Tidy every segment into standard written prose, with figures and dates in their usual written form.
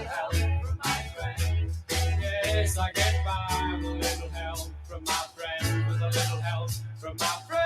help from my friends. Yes, I get by with a little help from my friends. With a little help from my friends.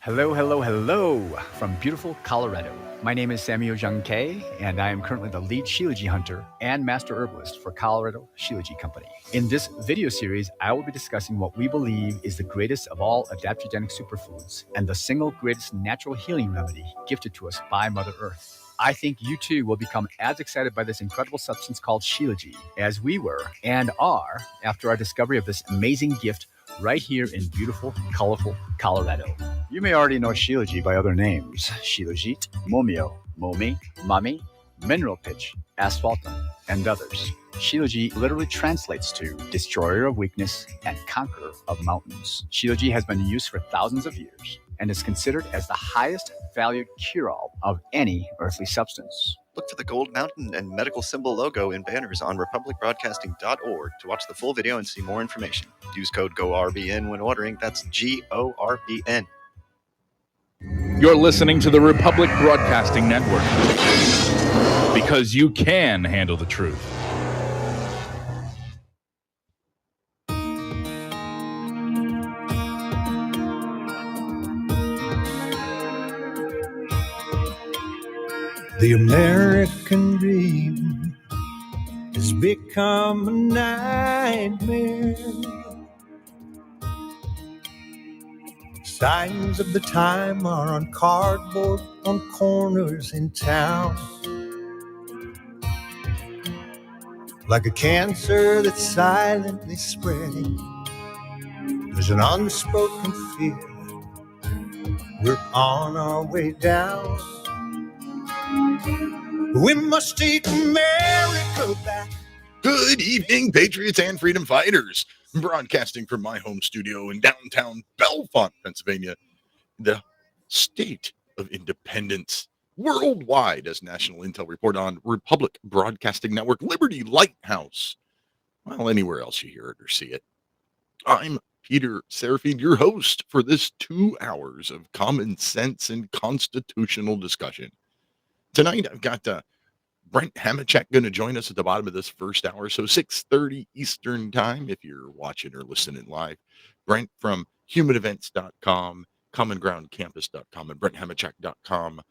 Hello, hello, hello from beautiful Colorado. My name is Samuel Jung K, and I am currently the lead Shilajit hunter and master herbalist for Colorado Shilajit Company. In this video series, I will be discussing what we believe is the greatest of all adaptogenic superfoods and the single greatest natural healing remedy gifted to us by Mother Earth. I think you too will become as excited by this incredible substance called Shilajit as we were and are after our discovery of this amazing gift right here in beautiful, colorful Colorado. You may already know Shilajit by other names: Shilajit, Momio, Momi, Mami, Mineral Pitch, Asphaltum, and others. Shilajit literally translates to destroyer of weakness and conqueror of mountains. Shilajit has been in use for thousands of years and is considered as the highest valued cure-all of any earthly substance. Look for the Gold Mountain and medical symbol logo in banners on republicbroadcasting.org to watch the full video and see more information. Use code GORBN when ordering. That's GORBN. You're listening to the Republic Broadcasting Network, because you can handle the truth. The American dream has become a nightmare. Signs of the time are on cardboard on corners in town. Like a cancer that's silently spreading, there's an unspoken fear. We're on our way down. We must take America back. Good evening, patriots and freedom fighters. Broadcasting from my home studio in downtown Bellefonte, Pennsylvania, the state of independence worldwide, as National Intel report on Republic Broadcasting Network, Liberty Lighthouse. Well, anywhere else you hear it or see it. I'm Peter Serafine, your host for this 2 hours of common sense and constitutional discussion. Tonight, I've got Brent Hamachek going to join us at the bottom of this first hour, so 6:30 Eastern time if you're watching or listening live. Brent from humanevents.com, commongroundcampus.com, and brenthamachek.com.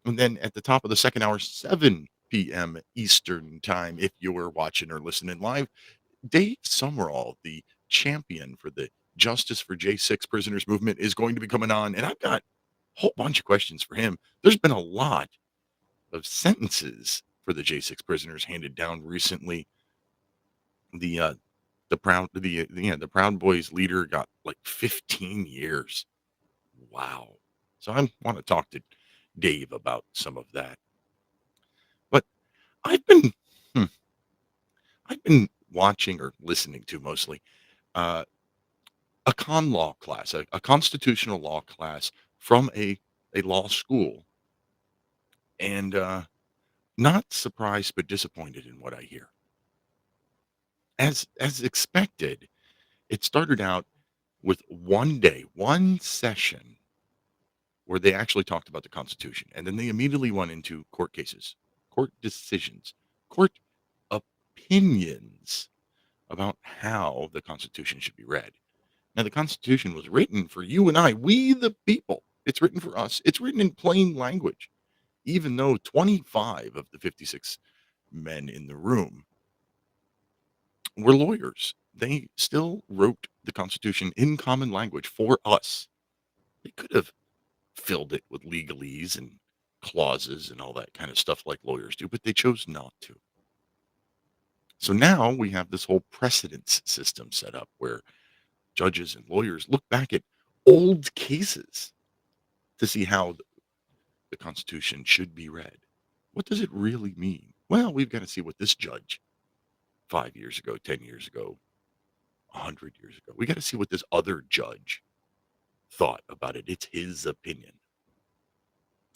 And then at the top of the second hour, 7 p.m. Eastern time if you're watching or listening live, Dave Sumrall, the champion for the Justice for J6 Prisoners movement, is going to be coming on, and I've got a whole bunch of questions for him. There's been a lot of sentences for the J6 prisoners handed down recently. The Proud Boys leader got like 15 years. Wow. So I want to talk to Dave about some of that. But I've been watching or listening to mostly a con law class, a constitutional law class from a law school. And not surprised, but disappointed in what I hear. As expected, it started out with one session where they actually talked about the Constitution. And then they immediately went into court cases, court decisions, court opinions about how the Constitution should be read. Now, the Constitution was written for you and I, we the people. It's written for us. It's written in plain language. Even though 25 of the 56 men in the room were lawyers, they still wrote the Constitution in common language for us. They could have filled it with legalese and clauses and all that kind of stuff like lawyers do, but they chose not to. So now we have this whole precedence system set up where judges and lawyers look back at old cases to see how the Constitution should be read. What does it really mean? Well, we've got to see what this judge 5 years ago, 10 years ago, 100 years ago, we got to see what this other judge thought about it. It's his opinion.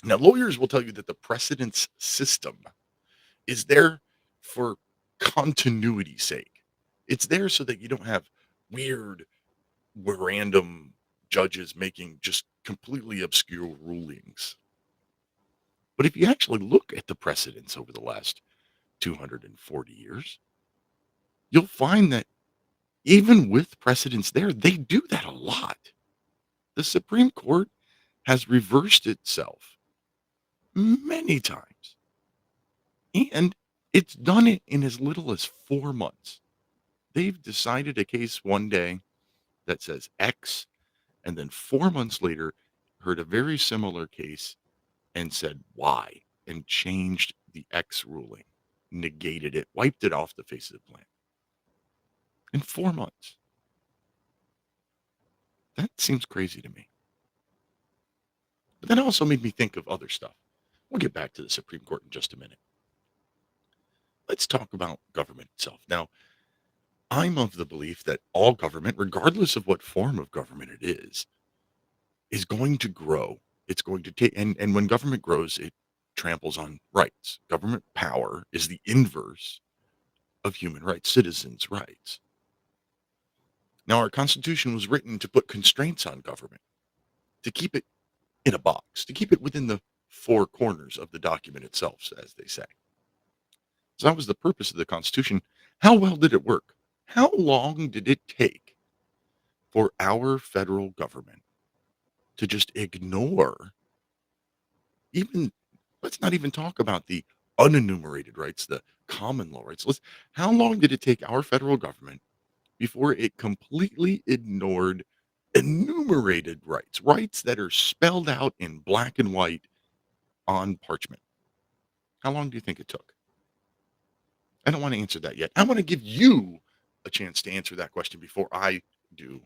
Now, lawyers will tell you that the precedence system is there for continuity's sake. It's there so that you don't have weird random judges making just completely obscure rulings. But if you actually look at the precedents over the last 240 years, you'll find that even with precedents there, they do that a lot. The Supreme Court has reversed itself many times, and it's done it in as little as 4 months. They've decided a case one day that says X, and then 4 months later, heard a very similar case and said Y, and changed the X ruling, negated it, wiped it off the face of the planet in 4 months. That seems crazy to me. But that also made me think of other stuff. We'll get back to the Supreme Court in just a minute. Let's talk about government itself. Now, I'm of the belief that all government, regardless of what form of government it is going to grow. It's going to take, and when government grows, it tramples on rights. Government power is the inverse of human rights, citizens' rights. Now, our Constitution was written to put constraints on government, to keep it in a box, to keep it within the four corners of the document itself, as they say. So that was the purpose of the Constitution. How well did it work? How long did it take for our federal government to just ignore let's not even talk about the unenumerated rights, the common law rights. How long did it take our federal government before it completely ignored enumerated rights, rights that are spelled out in black and white on parchment? How long do you think it took? I don't want to answer that yet. I want to give you a chance to answer that question before I do.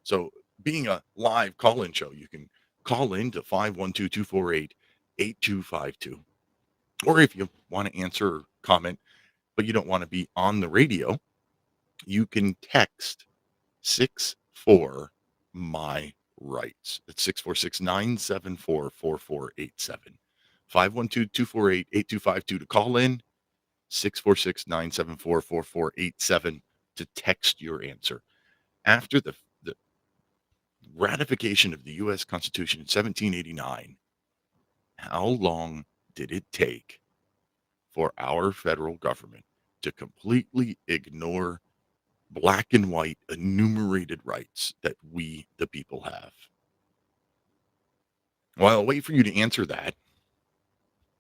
So, being a live call-in show, you can call in to 512-248-8252. Or if you want to answer or comment, but you don't want to be on the radio, you can text 64 my rights. That's 646-974-4487. 512-248-8252 to call in, 646-974-4487 to text your answer. After the ratification of the U.S. Constitution in 1789, how long did it take for our federal government to completely ignore black and white enumerated rights that we, the people, have? While I'll wait for you to answer that,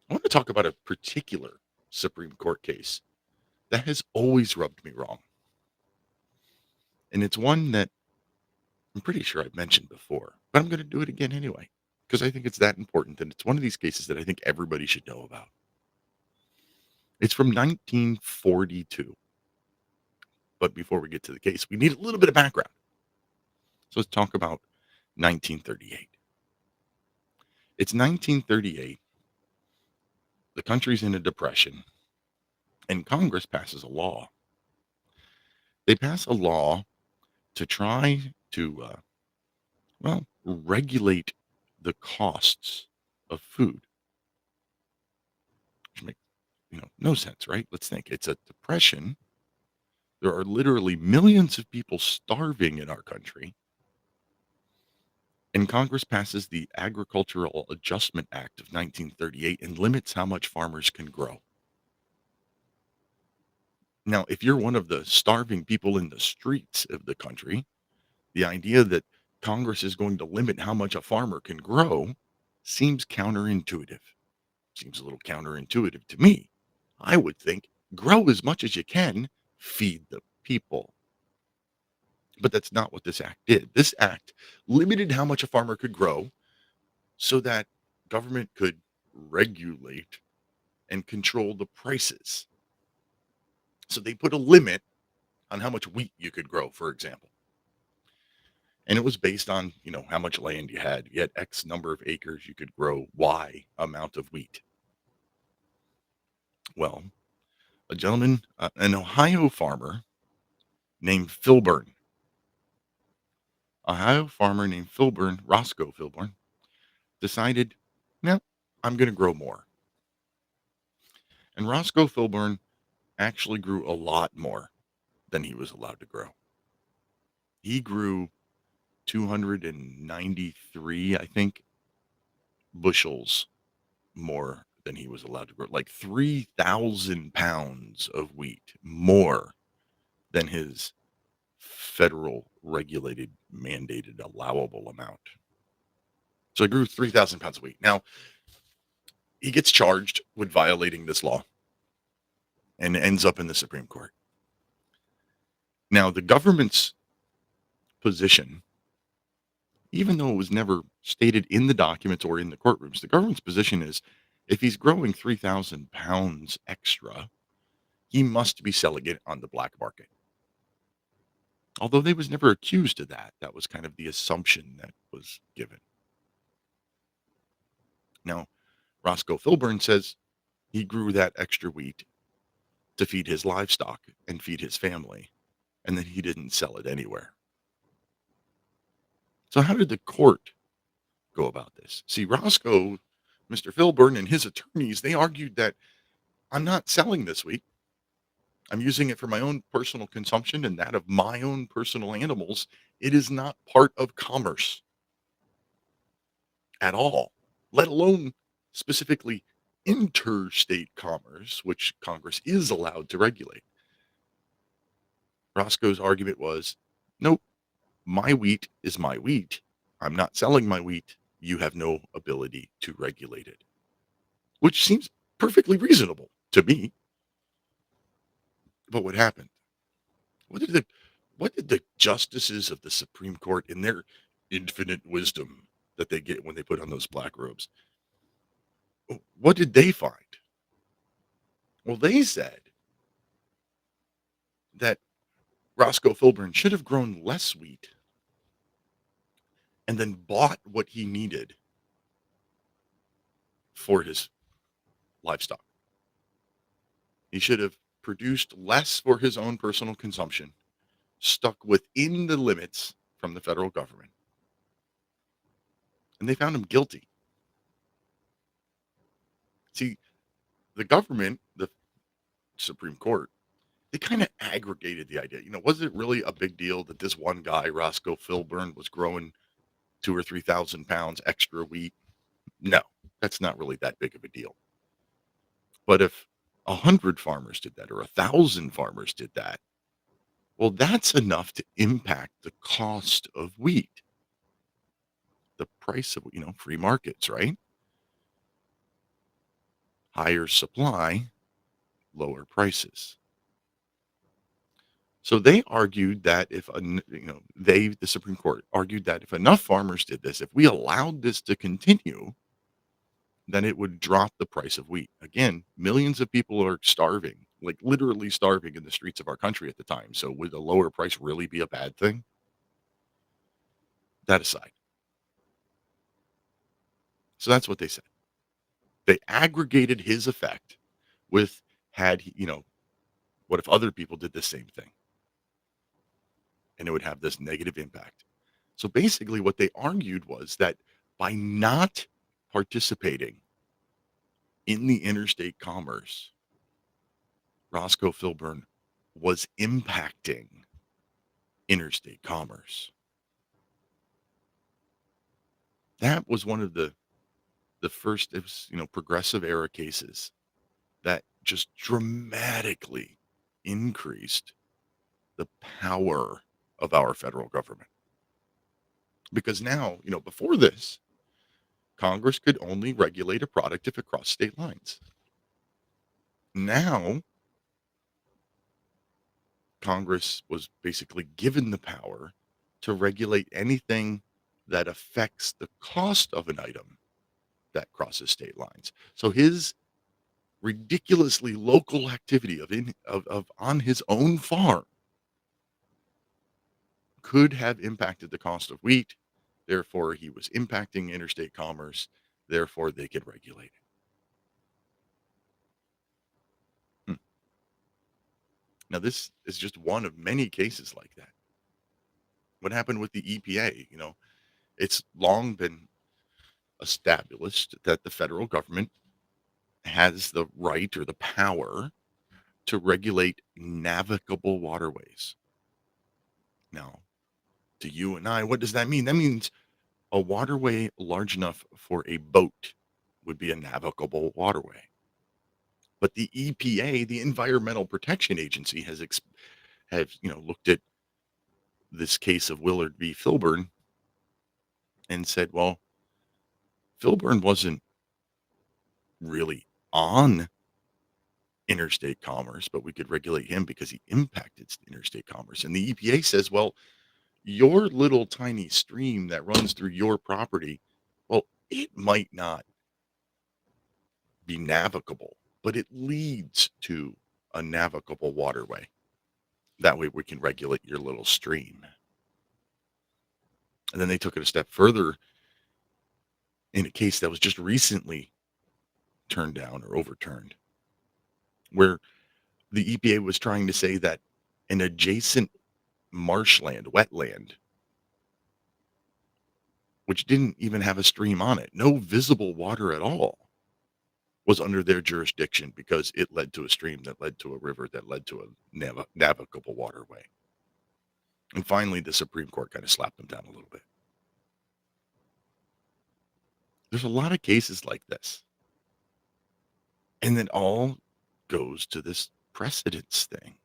I want to talk about a particular Supreme Court case that has always rubbed me wrong. And it's one that I'm pretty sure I've mentioned before, but I'm going to do it again anyway, because I think it's that important. And it's one of these cases that I think everybody should know about. It's from 1942. But before we get to the case, we need a little bit of background. So let's talk about 1938. It's 1938. The country's in a depression, and Congress passes a law. They pass a law to try to, regulate the costs of food. Which makes, no sense, right? Let's think. It's a depression. There are literally millions of people starving in our country. And Congress passes the Agricultural Adjustment Act of 1938 and limits how much farmers can grow. Now, if you're one of the starving people in the streets of the country, the idea that Congress is going to limit how much a farmer can grow seems counterintuitive. Seems a little counterintuitive to me. I would think grow as much as you can, feed the people. But that's not what this act did. This act limited how much a farmer could grow so that government could regulate and control the prices. So they put a limit on how much wheat you could grow, for example. And it was based on, how much land you had. You had X number of acres, you could grow Y amount of wheat. Well, a gentleman, an Ohio farmer named Filburn, Roscoe Filburn, decided, no, I'm going to grow more. And Roscoe Filburn actually grew a lot more than he was allowed to grow. He grew 293, I think, bushels more than he was allowed to grow. Like 3,000 pounds of wheat more than his federal regulated, mandated, allowable amount. So he grew 3,000 pounds of wheat. Now, he gets charged with violating this law and ends up in the Supreme Court. Now, the government's position, even though it was never stated in the documents or in the courtrooms, the government's position is if he's growing 3,000 pounds extra, he must be selling it on the black market. Although they was never accused of that. That was kind of the assumption that was given. Now, Roscoe Filburn says he grew that extra wheat to feed his livestock and feed his family, and then he didn't sell it anywhere. So how did the court go about this? See, Roscoe, Mr. Filburn, and his attorneys, they argued that I'm not selling this wheat. I'm using it for my own personal consumption and that of my own personal animals. It is not part of commerce at all, let alone specifically interstate commerce, which Congress is allowed to regulate. Roscoe's argument was, nope, my wheat is my wheat. I'm not selling my wheat. You have no ability to regulate it, which seems perfectly reasonable to me. But what happened? What did the justices of the Supreme Court, in their infinite wisdom that they get when they put on those black robes, what did they find? Well, they said that Roscoe Filburn should have grown less wheat and then bought what he needed for his livestock. He should have produced less for his own personal consumption, stuck within the limits from the federal government. And they found him guilty. See, the government, the Supreme Court, they kind of aggregated the idea. Was it really a big deal that this one guy, Roscoe Filburn, was growing 2,000 or 3,000 pounds extra wheat? No, that's not really that big of a deal. But if 100 farmers did that or 1,000 farmers did that, well, that's enough to impact the cost of wheat. The price of, free markets, right? Higher supply, lower prices. So they argued that the Supreme Court argued that if enough farmers did this, if we allowed this to continue, then it would drop the price of wheat. Again, millions of people are starving, like literally starving in the streets of our country at the time. So would a lower price really be a bad thing? That aside. So that's what they said. They aggregated his effect with what if other people did the same thing? And it would have this negative impact. So basically what they argued was that by not participating in the interstate commerce, Roscoe Filburn was impacting interstate commerce. That was one of the first, progressive era cases that just dramatically increased the power of our federal government. Because now, before this, Congress could only regulate a product if it crossed state lines. Now, Congress was basically given the power to regulate anything that affects the cost of an item that crosses state lines. So his ridiculously local activity of on his own farm could have impacted the cost of wheat. Therefore, he was impacting interstate commerce. Therefore, they could regulate it. Now, this is just one of many cases like that. What happened with the EPA? It's long been established that the federal government has the right or the power to regulate navigable waterways. Now, to you and I. What does that mean? That means a waterway large enough for a boat would be a navigable waterway. But the EPA, the Environmental Protection Agency, has looked at this case of Willard v. Filburn and said, well, Filburn wasn't really on interstate commerce, but we could regulate him because he impacted interstate commerce. And the EPA says, well, your little tiny stream that runs through your property, well, it might not be navigable, but it leads to a navigable waterway. That way we can regulate your little stream. And then they took it a step further in a case that was just recently turned down or overturned, where the EPA was trying to say that an adjacent marshland, wetland, which didn't even have a stream on it, no visible water at all, was under their jurisdiction because it led to a stream that led to a river that led to a navigable waterway. And finally, the Supreme Court kind of slapped them down a little bit. There's a lot of cases like this. And it all goes to this precedence thing.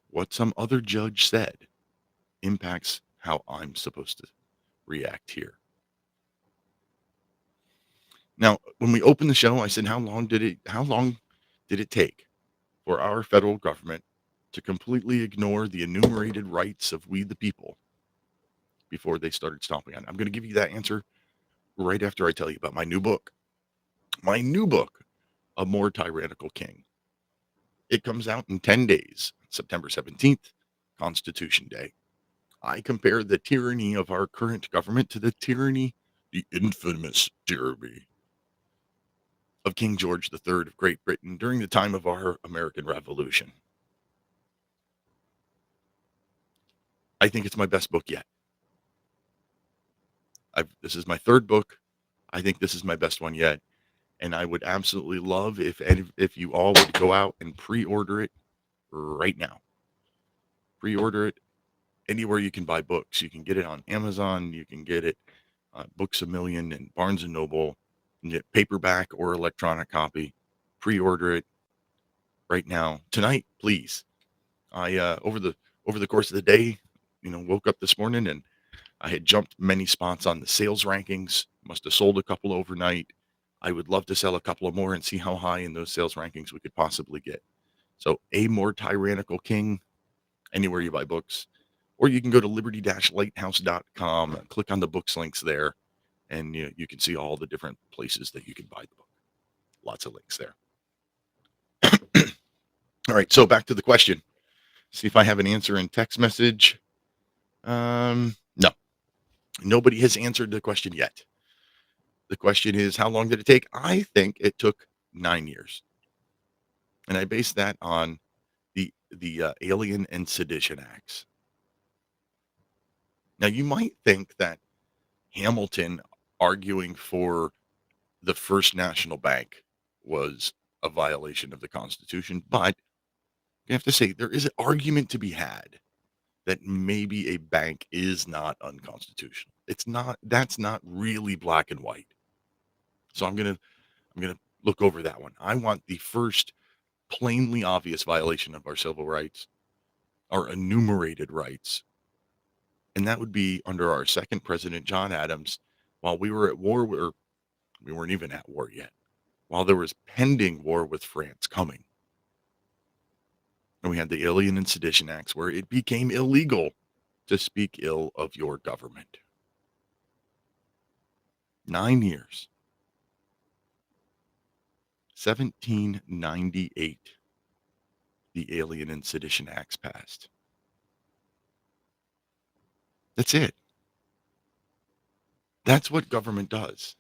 What some other judge said impacts how I'm supposed to react here. Now, when we opened the show, I said, how long did it take for our federal government to completely ignore the enumerated rights of we the people before they started stomping on it? I'm going to give you that answer right after I tell you about my new book. My new book, A More Tyrannical King. It comes out in 10 days, September 17th, Constitution Day. I compare the tyranny of our current government to the infamous tyranny of King George III of Great Britain during the time of our American Revolution. I think it's my best book yet. This is my third book. I think this is my best one yet. And I would absolutely love if you all would go out and pre-order it right now. Pre-order it anywhere you can buy books. You can get it on Amazon. You can get it Books A Million and Barnes & Noble. You can get paperback or electronic copy. Pre-order it right now. Tonight, please. I over the course of the day, woke up this morning and I had jumped many spots on the sales rankings. Must have sold a couple overnight. I would love to sell a couple of more and see how high in those sales rankings we could possibly get. So A More Tyrannical King, anywhere you buy books. Or you can go to liberty-lighthouse.com, click on the books links there, and you can see all the different places that you can buy the book. Lots of links there. All right, so back to the question. See if I have an answer in text message. No. Nobody has answered the question yet. The question is, how long did it take? I think it took 9 years. And I base that on the Alien and Sedition Acts. Now, you might think that Hamilton arguing for the First National Bank was a violation of the Constitution, but you have to say there is an argument to be had that maybe a bank is not unconstitutional. That's not really black and white. So I'm going to look over that one. I want the first plainly obvious violation of our civil rights, our enumerated rights. And that would be under our second president, John Adams, while we were at war, we weren't even at war yet, while there was pending war with France coming. And we had the Alien and Sedition Acts where it became illegal to speak ill of your government. 9 years. 1798, the Alien and Sedition Acts passed. That's it. That's what government does.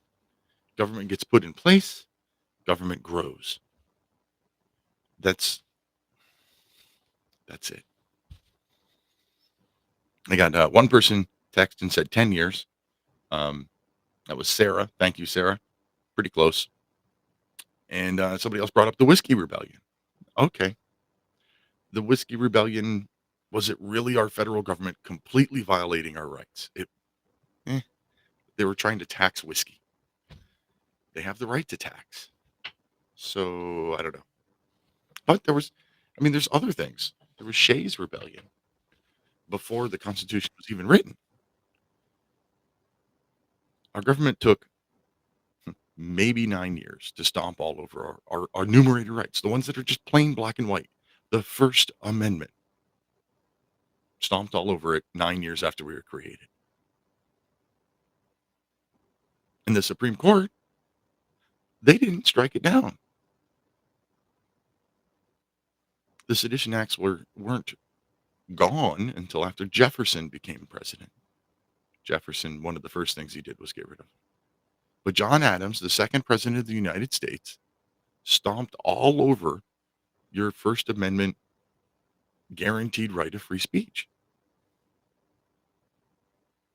Government gets put in place, government grows. That's it. I got one person text and said 10 years. That was Sarah. Thank you, Sarah. Pretty close. And somebody else brought up the Whiskey Rebellion. Okay. The Whiskey Rebellion Was it really our federal government completely violating our rights? They were trying to tax whiskey. They have the right to tax. So I don't know. But there's other things. There was Shays' Rebellion before the Constitution was even written. Our government took maybe 9 years to stomp all over our enumerated rights, the ones that are just plain black and white. The First Amendment stomped all over it 9 years after we were created. And the Supreme Court, they didn't strike it down. The Sedition Acts weren't gone until after Jefferson became president. Jefferson, one of the first things he did was get rid of them. But John Adams, the second president of the United States, stomped all over your First Amendment guaranteed right of free speech.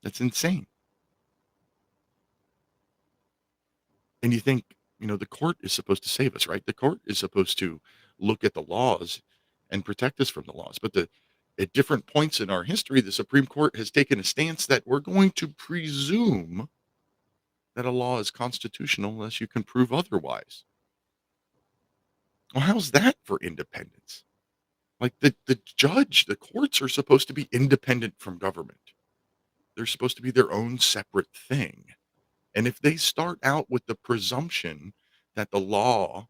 That's insane. And you think, the court is supposed to save us, right? The court is supposed to look at the laws and protect us from the laws. But at different points in our history, the Supreme Court has taken a stance that we're going to presume that a law is constitutional unless you can prove otherwise. Well, how's that for independence? Like the judge, the courts are supposed to be independent from government. They're supposed to be their own separate thing. And if they start out with the presumption that the law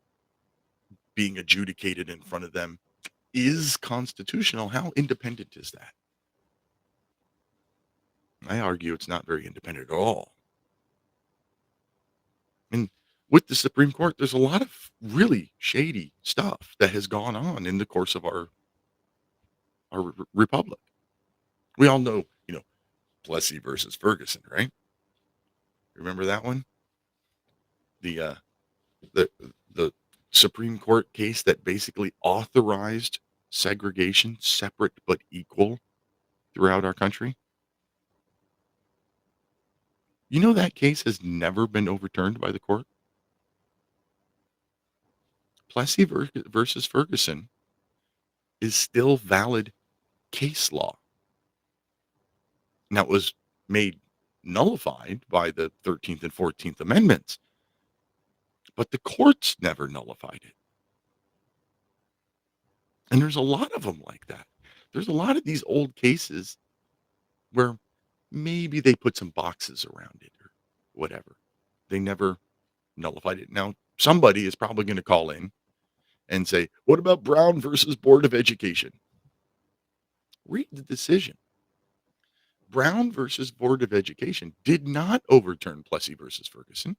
being adjudicated in front of them is constitutional, how independent is that? I argue it's not very independent at all. And with the Supreme Court, there's a lot of really shady stuff that has gone on in the course of our republic. We all know, Plessy versus Ferguson, right? Remember that one? The Supreme Court case that basically authorized segregation, separate but equal, throughout our country. That case has never been overturned by the court. Plessy versus Ferguson is still valid case law. Now, it was made nullified by the 13th and 14th Amendments, but the courts never nullified it. And there's a lot of them like that. There's a lot of these old cases where maybe they put some boxes around it or whatever. They never nullified it. Now, somebody is probably going to call in and say, what about Brown versus Board of Education? Read the decision. Brown versus Board of Education did not overturn Plessy versus Ferguson.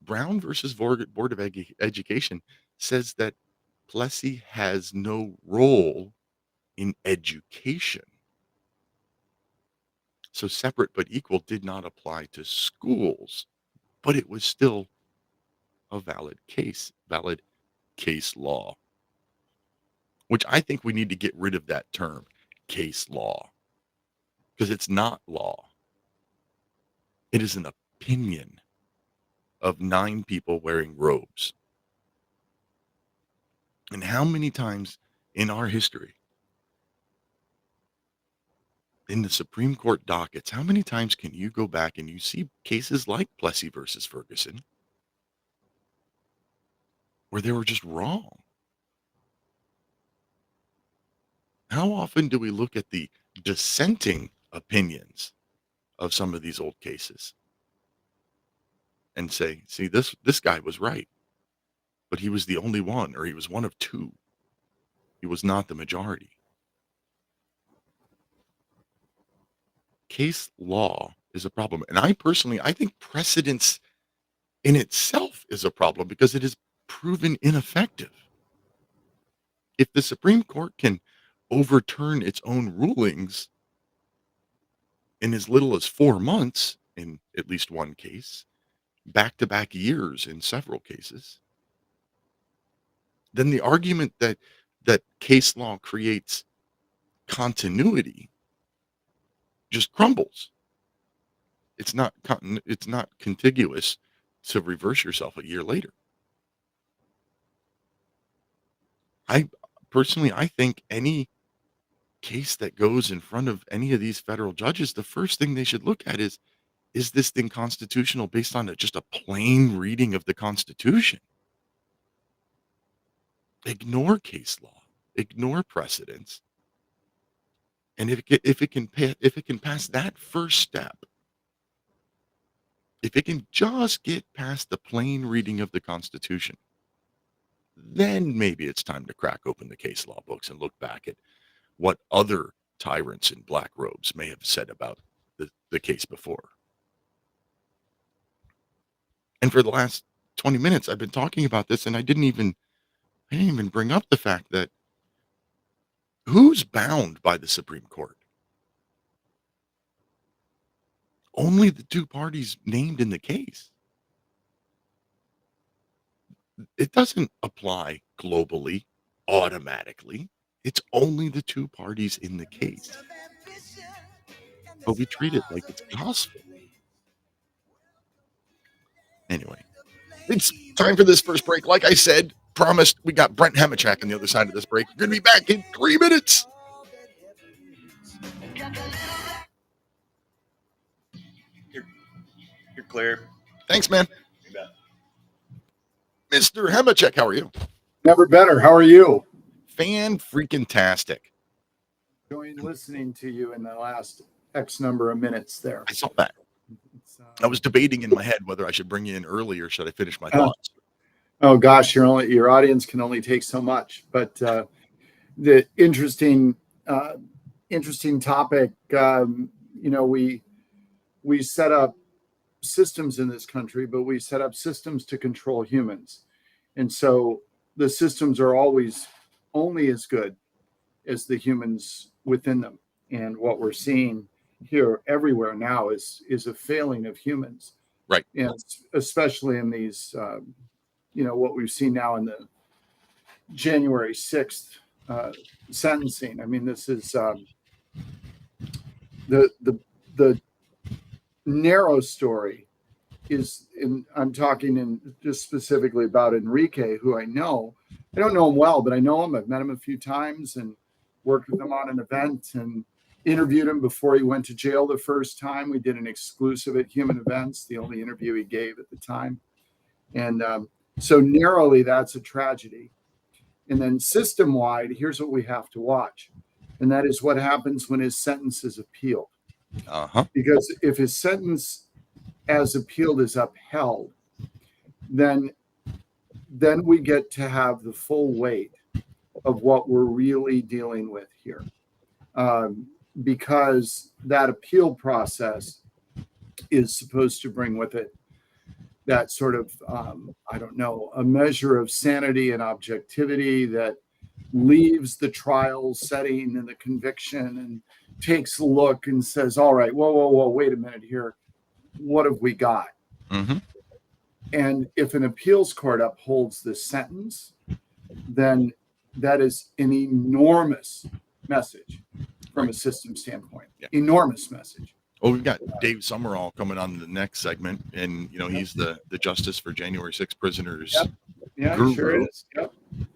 Brown versus Board of Education says that Plessy has no role in education. So separate but equal did not apply to schools, but it was still a valid case law, which I think we need to get rid of that term, case law, because it's not law. It is an opinion of 9 people wearing robes. And how many times in our history, in the Supreme Court dockets, how many times can you go back and you see cases like Plessy versus Ferguson where they were just wrong? How often do we look at the dissenting opinions of some of these old cases and say, see, this guy was right, but he was the only one, or he was one of 2. He was not the majority. Case law is a problem. And I think precedence in itself is a problem because it is proven ineffective. If the Supreme Court can overturn its own rulings in as little as 4 months, in at least one case, back-to-back years in several cases, then the argument that case law creates continuity just crumbles. It's not contiguous to reverse yourself a year later. I think any case that goes in front of any of these federal judges, the first thing they should look at is this thing constitutional based on just a plain reading of the Constitution? Ignore case law, ignore precedents, and if it can pass that first step, if it can just get past the plain reading of the Constitution, then maybe it's time to crack open the case law books and look back at what other tyrants in black robes may have said about the case before. And for the last 20 minutes, I've been talking about this, and I didn't even bring up the fact that who's bound by the Supreme Court? Only the two parties named in the case. It doesn't apply globally automatically. It's only the two parties in the case. But we treat it like it's gospel. Anyway, it's time for this first break. Like I said, promised, we got Brent Hamachek on the other side of this break. We're going to be back in 3 minutes. You're clear. Thanks, man. Mr. Hamachek, how are you? Never better. How are you? Fan-freaking-tastic. Enjoying listening to you in the last X number of minutes there. I saw that. I was debating in my head whether I should bring you in early or should I finish my thoughts. Oh gosh, your audience can only take so much. But the interesting topic. We set up systems in this country, but we set up systems to control humans, and so the systems are always only as good as the humans within them. And what we're seeing here everywhere now is a failing of humans, right? And especially in these, what we've seen now in the January 6th sentencing. I mean, this is the narrow story is I'm talking just specifically about Enrique, who I know. I don't know him well, but I know him. I've met him a few times and worked with him on an event and interviewed him before he went to jail the first time. We did an exclusive at Human Events, the only interview he gave at the time. And so narrowly, that's a tragedy. And then system-wide, here's what we have to watch. And that is what happens when his sentence is appealed. Because if his sentence as appealed is upheld, then we get to have the full weight of what we're really dealing with here. Because that appeal process is supposed to bring with it that sort of, a measure of sanity and objectivity that leaves the trial setting and the conviction and takes a look and says, all right, whoa, wait a minute here. What have we got? Mm-hmm. And if an appeals court upholds this sentence, then that is an enormous message from a system standpoint. Yeah. Enormous message. Oh, we've got Dave Sumrall coming on the next segment, and he's the justice for January 6th prisoners. Yep. Yeah, guru. Sure is. Yep.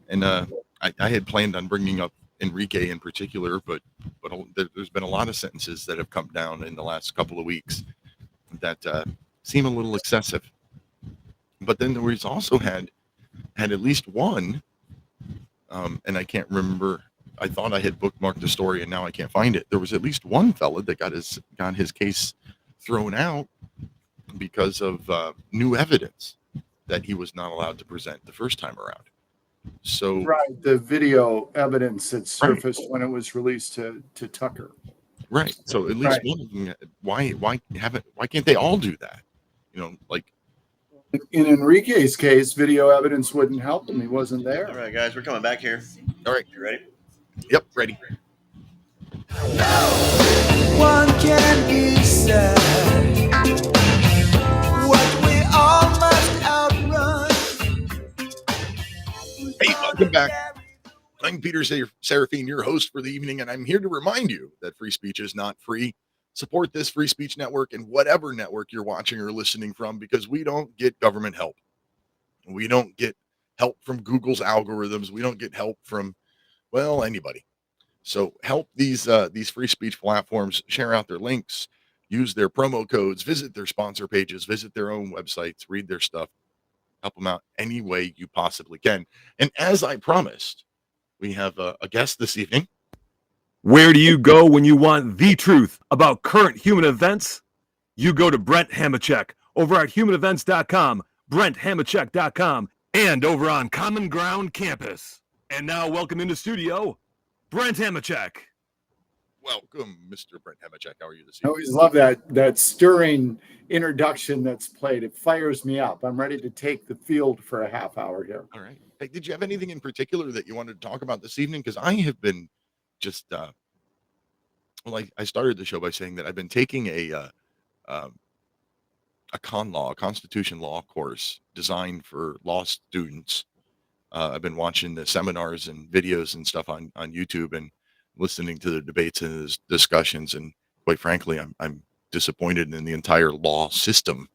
And I had planned on bringing up Enrique in particular, but there's been a lot of sentences that have come down in the last couple of weeks that seem a little excessive. But then we've also had at least one, and I can't remember. I thought I had bookmarked the story, and now I can't find it. There was at least one fella that got his case thrown out because of new evidence that he was not allowed to present the first time around. So right, the video evidence that surfaced when it was released to Tucker. Right. So at least one of them. Why can't they all do that? Like in Enrique's case, video evidence wouldn't help him. He wasn't there. All right, guys, we're coming back here. All right, you ready? Yep, ready. One can be said, what we all must outrun. Hey, welcome back. I'm Peter Serafine, your host for the evening, and I'm here to remind you that free speech is not free. Support this free speech network and whatever network you're watching or listening from, because we don't get government help. We don't get help from Google's algorithms. We don't get help from, anybody. So help these free speech platforms share out their links, use their promo codes, visit their sponsor pages, visit their own websites, read their stuff, help them out any way you possibly can. And as I promised, we have a guest this evening. Where do you go when you want the truth about current human events? You go to Brent Hamachek over at humanevents.com, BrentHamachek.com, and over on Common Ground Campus. And now, welcome into studio, Brent Hamachek. Welcome, Mr. Brent Hamachek. How are you this I evening? always love that stirring introduction that's played. It fires me up. I'm ready to take the field for a half hour here. All right. Hey, did you have anything in particular that you wanted to talk about this evening? Because I have been just I started the show by saying that I've been taking a constitution law course designed for law students. I've been watching the seminars and videos and stuff on YouTube and listening to the debates and the discussions. And quite frankly, I'm disappointed in the entire law system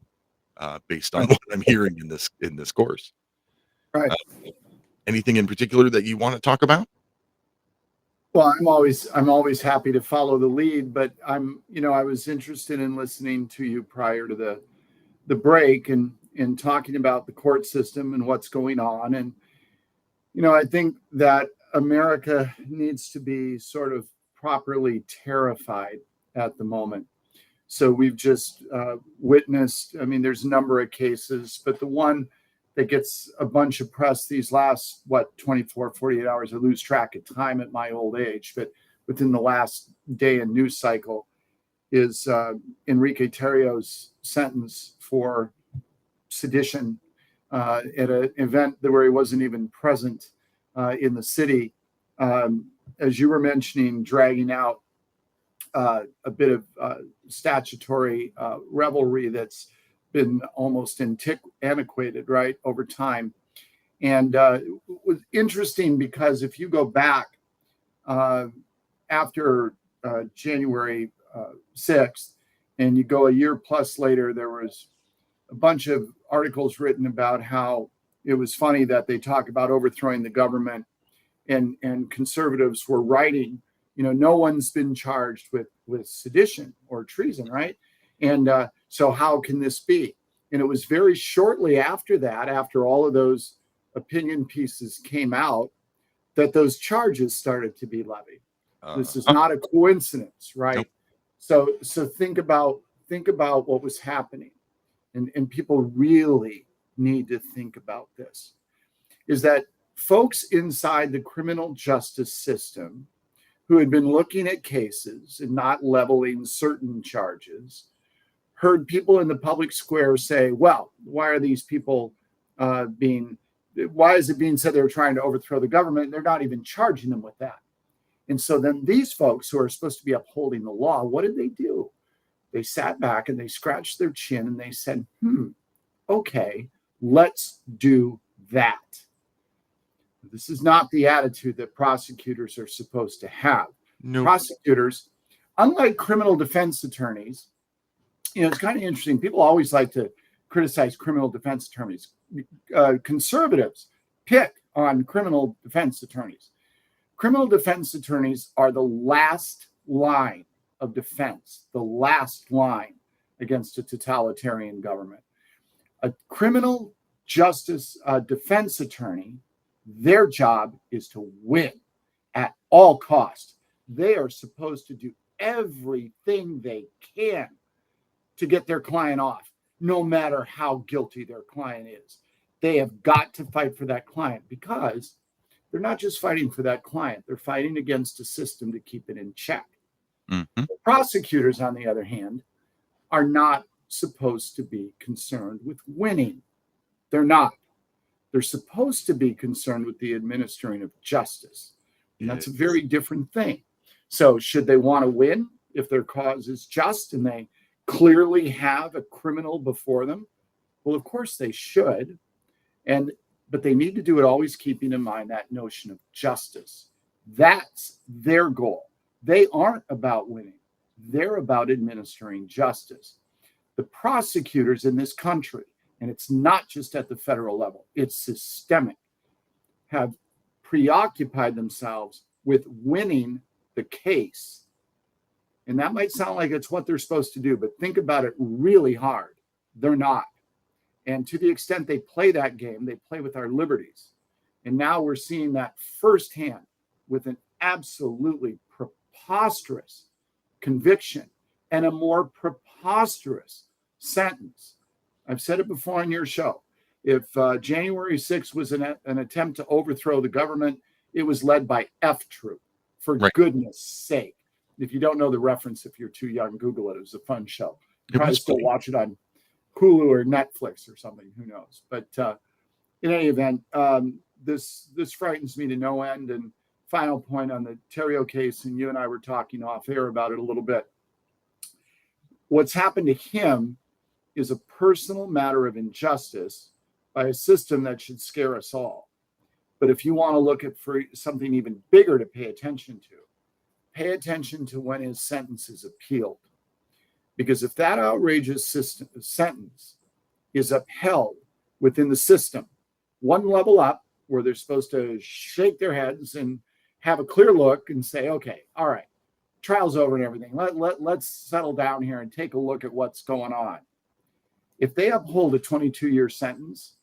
based on what I'm hearing in this course. Right. Anything in particular that you want to talk about? Well, I'm always happy to follow the lead, but I was interested in listening to you prior to the break and talking about the court system and what's going on. And, I think that America needs to be sort of properly terrified at the moment. So we've just witnessed, there's a number of cases, but the one that gets a bunch of press these last, 24, 48 hours, I lose track of time at my old age, but within the last day and news cycle is Enrique Tarrio's sentence for sedition at an event where he wasn't even present in the city. As you were mentioning, dragging out a bit of statutory revelry that's been almost antiquated, right, over time. And it was interesting because if you go back after January 6th and you go a year plus later, there was a bunch of articles written about how it was funny that they talk about overthrowing the government, and conservatives were writing, no one's been charged with sedition or treason, right? And so how can this be? And it was very shortly after that, after all of those opinion pieces came out, that those charges started to be levied. This is not a coincidence, right? Nope. So think about what was happening. And people really need to think about this, is that folks inside the criminal justice system who had been looking at cases and not leveling certain charges heard people in the public square say, well, why are these people why is it being said they're trying to overthrow the government? They're not even charging them with that. And so then these folks who are supposed to be upholding the law, what did they do? They sat back and they scratched their chin and they said, okay, let's do that. This is not the attitude that prosecutors are supposed to have. No. Prosecutors, unlike criminal defense attorneys, it's kind of interesting. People always like to criticize criminal defense attorneys. Conservatives pick on criminal defense attorneys. Criminal defense attorneys are the last line of defense, the last line against a totalitarian government. A criminal justice defense attorney, their job is to win at all costs. They are supposed to do everything they can to get their client off, no matter how guilty their client is. They have got to fight for that client because they're not just fighting for that client. They're fighting against a system to keep it in check. Mm-hmm. The prosecutors, on the other hand, are not supposed to be concerned with winning. They're not. They're supposed to be concerned with the administering of justice. And that's a very different thing. So should they want to win if their cause is just and they clearly have a criminal before them? Well, of course they should. But they need to do it always keeping in mind that notion of justice. That's their goal. They aren't about winning. They're about administering justice. The prosecutors in this country, and it's not just at the federal level, it's systemic, have preoccupied themselves with winning the case. And that might sound like it's what they're supposed to do, but think about it really hard. They're not. And to the extent they play that game, they play with our liberties. And now we're seeing that firsthand with an absolutely preposterous conviction and a more preposterous sentence. I've said it before on your show. If January 6th was an attempt to overthrow the government, it was led by F Troop, for goodness sake. If you don't know the reference, if you're too young, Google it. It was a fun show. You probably still watch it on Hulu or Netflix or something. Who knows? But in any event, this frightens me to no end. And final point on the Terrio case, and you and I were talking off air about it a little bit. What's happened to him is a personal matter of injustice by a system that should scare us all. But if you want to look at for something even bigger to pay attention to when his sentence is appealed. Because if that outrageous sentence is upheld within the system, one level up, where they're supposed to shake their heads and have a clear look and say, okay, all right, trial's over and everything. Let's settle down here and take a look at what's going on. If they uphold a 22-year sentence,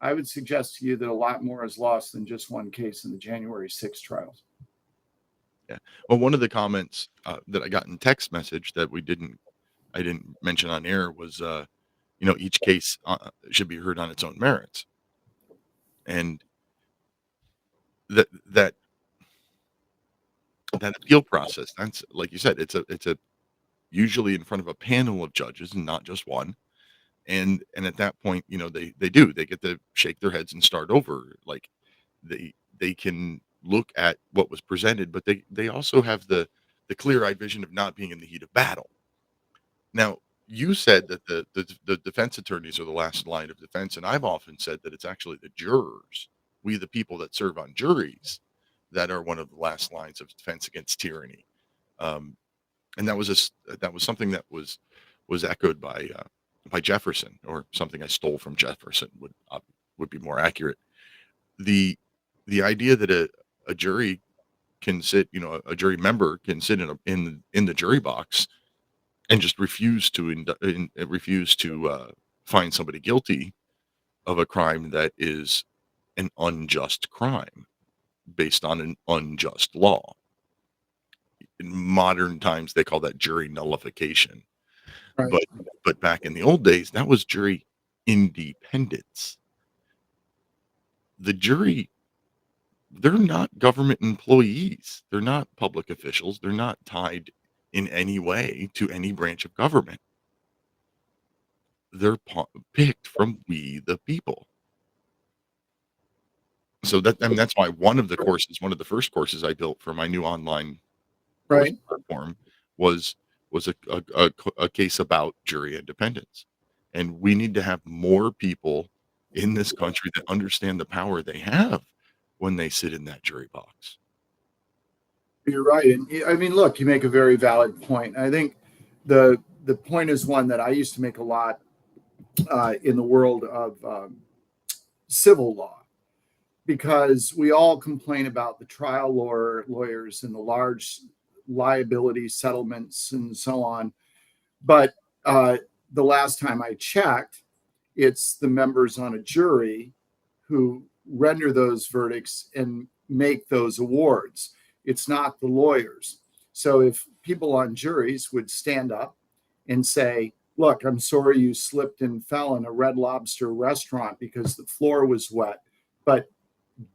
I would suggest to you that a lot more is lost than just one case in the January 6th trials. Yeah. Well, one of the comments that I got in text message that I didn't mention on air was, each case should be heard on its own merits. And that appeal process, that's like you said, it's a usually in front of a panel of judges and not just one. And at that point, they get to shake their heads and start over. Like they can look at what was presented, but they also have the clear-eyed vision of not being in the heat of battle. Now, you said that the defense attorneys are the last line of defense, and I've often said that it's actually the jurors, we the people that serve on juries, that are one of the last lines of defense against tyranny. And that was something that was echoed by Jefferson, or something I stole from Jefferson would be more accurate. The idea that a jury can sit, a jury member can sit in the jury box and just refuse to find somebody guilty of a crime that is an unjust crime based on an unjust law. In modern times, they call that jury nullification. Right. But back in the old days, that was jury independence. The jury, they're not government employees. They're not public officials. They're not tied in any way to any branch of government. They're picked from we the people. So that's why one of the first courses I built for my new online platform was a case about jury independence. And we need to have more people in this country that understand the power they have when they sit in that jury box. You're right. And I mean, look, you make a very valid point. I think the point is one that I used to make a lot in the world of civil law, because we all complain about the trial lawyers and the large liability settlements and so on. But the last time I checked, it's the members on a jury who render those verdicts and make those awards. It's not the lawyers. So if people on juries would stand up and say, look, I'm sorry you slipped and fell in a Red Lobster restaurant because the floor was wet, but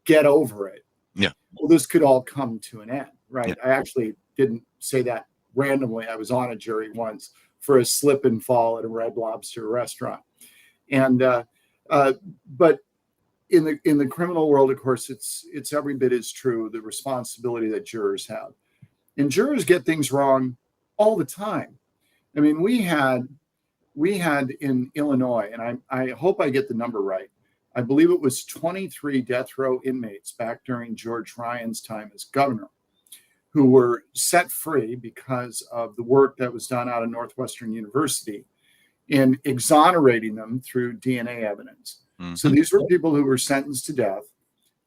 get over it. Yeah. Well, this could all come to an end, right? Yeah. I actually didn't say that randomly. I was on a jury once for a slip and fall at a Red Lobster restaurant. And but in the criminal world, of course, it's every bit as true, the responsibility that jurors have. And jurors get things wrong all the time. I mean, we had in Illinois, and I hope I get the number right, I believe it was 23 death row inmates back during George Ryan's time as governor, who were set free because of the work that was done out of Northwestern University in exonerating them through DNA evidence. Mm-hmm. So these were people who were sentenced to death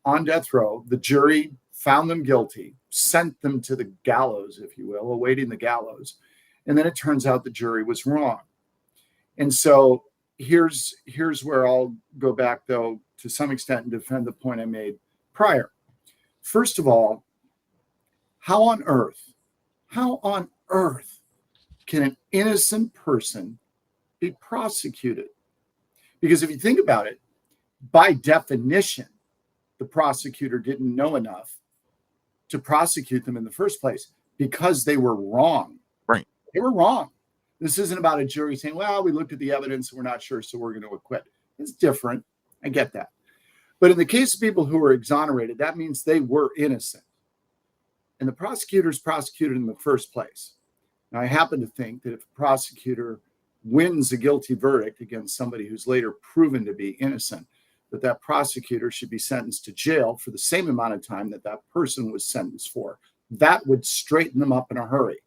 on death row. The jury found them guilty, sent them to the gallows, if you will, awaiting the gallows. And then it turns out the jury was wrong. And so here's where I'll go back, though, to some extent and defend the point I made prior. First of all, how on earth can an innocent person be prosecuted? Because if you think about it, by definition, the prosecutor didn't know enough to prosecute them in the first place because they were wrong. Right. They were wrong. This isn't about a jury saying, well, we looked at the evidence and we're not sure, so we're going to acquit. It's different. I get that. But in the case of people who were exonerated, that means they were innocent. And the prosecutors prosecuted in the first place. Now, I happen to think that if a prosecutor wins a guilty verdict against somebody who's later proven to be innocent, that prosecutor should be sentenced to jail for the same amount of time that person was sentenced for. That would straighten them up in a hurry,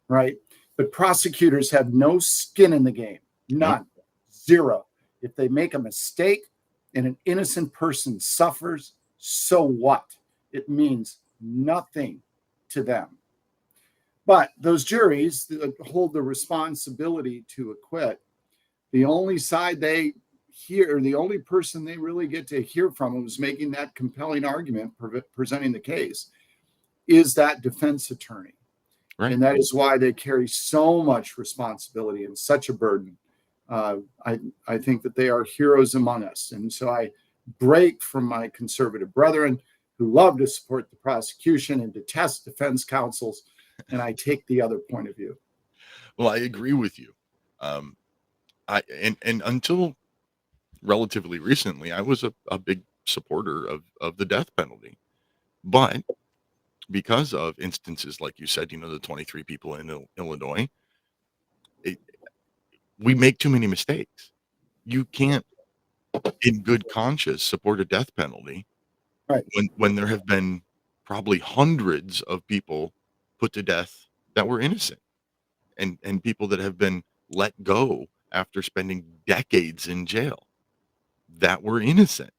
right? But prosecutors have no skin in the game. None. Zero. If they make a mistake and an innocent person suffers, so what? It means nothing to them. But those juries that hold the responsibility to acquit, the only side they hear, the only person they really get to hear from who's making that compelling argument, presenting the case, is that defense attorney. Right. And that is why they carry so much responsibility and such a burden. I think that they are heroes among us. And so I break from my conservative brethren who love to support the prosecution and detest defense counsels, and I take the other point of view. Well, I agree with you. And until relatively recently, I was a big supporter of the death penalty. But because of instances like you said, the 23 people in Illinois, we make too many mistakes. You can't, in good conscience, support a death penalty, right, when there have been probably hundreds of people put to death that were innocent, and people that have been let go after spending decades in jail that were innocent.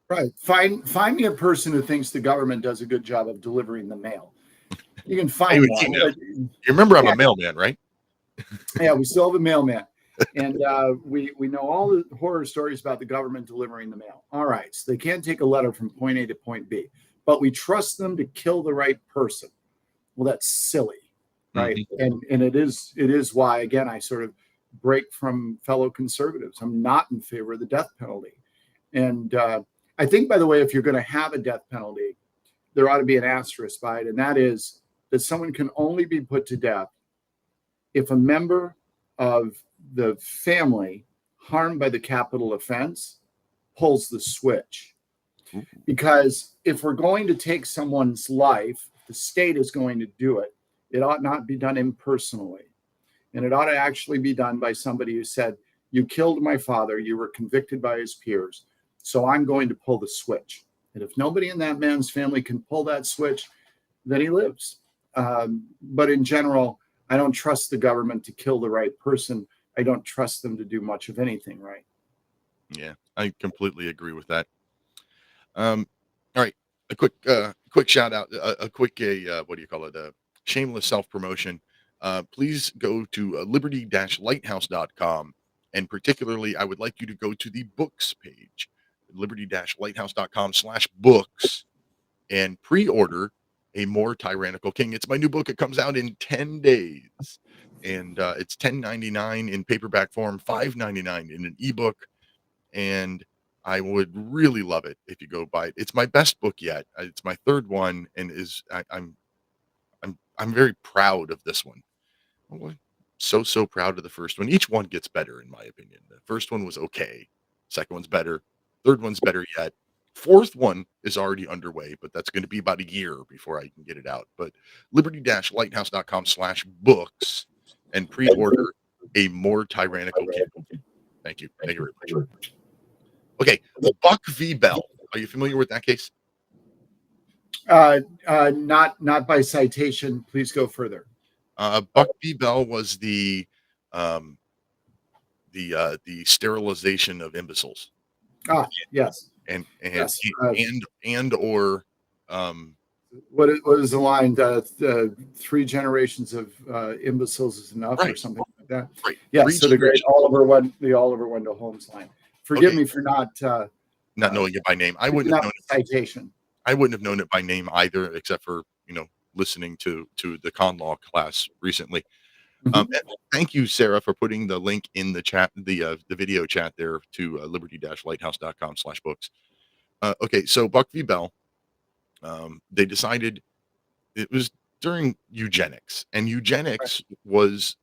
Right. Find me a person who thinks the government does a good job of delivering the mail. You can find one. You remember I'm a mailman, right? Yeah, we still have a mailman. And we know all the horror stories about the government delivering the mail. All right. So they can't take a letter from point A to point B, but we trust them to kill the right person. Well, that's silly. Right. Mm-hmm. And it is why, again, I sort of break from fellow conservatives. I'm not in favor of the death penalty. And I think, by the way, if you're going to have a death penalty, there ought to be an asterisk by it. And that is that someone can only be put to death if a member of the family harmed by the capital offense pulls the switch. Because if we're going to take someone's life, the state is going to do it. It ought not be done impersonally. And it ought to actually be done by somebody who said, you killed my father, you were convicted by his peers, so I'm going to pull the switch. And if nobody in that man's family can pull that switch, then he lives. But in general, I don't trust the government to kill the right person. I don't trust them to do much of anything right. Yeah, I completely agree with that. All right, a quick shout out, what do you call it? Shameless self-promotion. Please go to liberty-lighthouse.com. And particularly, I would like you to go to the books page, liberty-lighthouse.com/books, and pre-order A More Tyrannical King. It's my new book. It comes out in 10 days. And it's $10.99 in paperback form, $5.99 in an ebook. And I would really love it if you go buy it. It's my best book yet. It's my third one, and I'm very proud of this one. So proud of the first one. Each one gets better, in my opinion. The first one was okay. Second one's better. Third one's better yet. Fourth one is already underway, but that's going to be about a year before I can get it out. But liberty-lighthouse.com/books and pre-order A More Tyrannical King. Thank you. Thank you very much. Okay, the Buck v. Bell. Are you familiar with that case? Not by citation. Please go further. Buck v. Bell was the sterilization of imbeciles. Yes. And yes. what is the line? The 3 generations of imbeciles is enough, or Right. something like that. Right. Yeah. 3 So the great generations. the Oliver Wendell Holmes line. Forgive Okay. me for not knowing it by name. I wouldn't not have known the citation. I wouldn't have known it by name either, except for, listening to the con law class recently. Mhm. And thank you, Sarah, for putting the link in the chat, the video chat there to liberty-lighthouse.com/books. Okay, so Buck v. Bell, they decided it was during eugenics, and eugenics was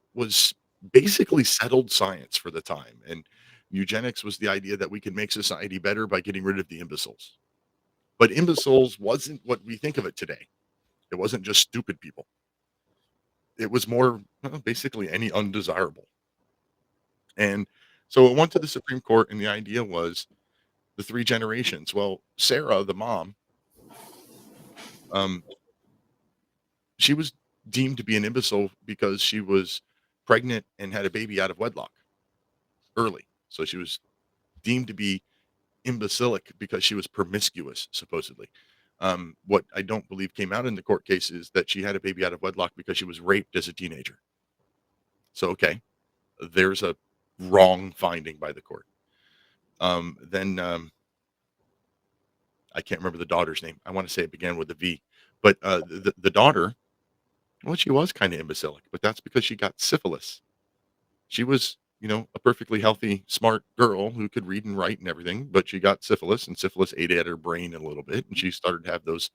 basically settled science for the time. And eugenics was the idea that we could make society better by getting rid of the imbeciles. But imbeciles wasn't what we think of it today. It wasn't just stupid people. It was more basically any undesirable. And so it went to the Supreme Court, and the idea was the 3 generations. Well, Sarah, the mom, um, she was deemed to be an imbecile because she was pregnant and had a baby out of wedlock early. So she was deemed to be imbecilic because she was promiscuous, supposedly. What I don't believe came out in the court case is that she had a baby out of wedlock because she was raped as a teenager. So, okay, there's a wrong finding by the court. Then I can't remember the daughter's name. I want to say it began with a V, but the daughter, well, she was kind of imbecilic, but that's because she got syphilis. She was, a perfectly healthy, smart girl who could read and write and everything, but she got syphilis, and syphilis ate at her brain a little bit, and she started to have those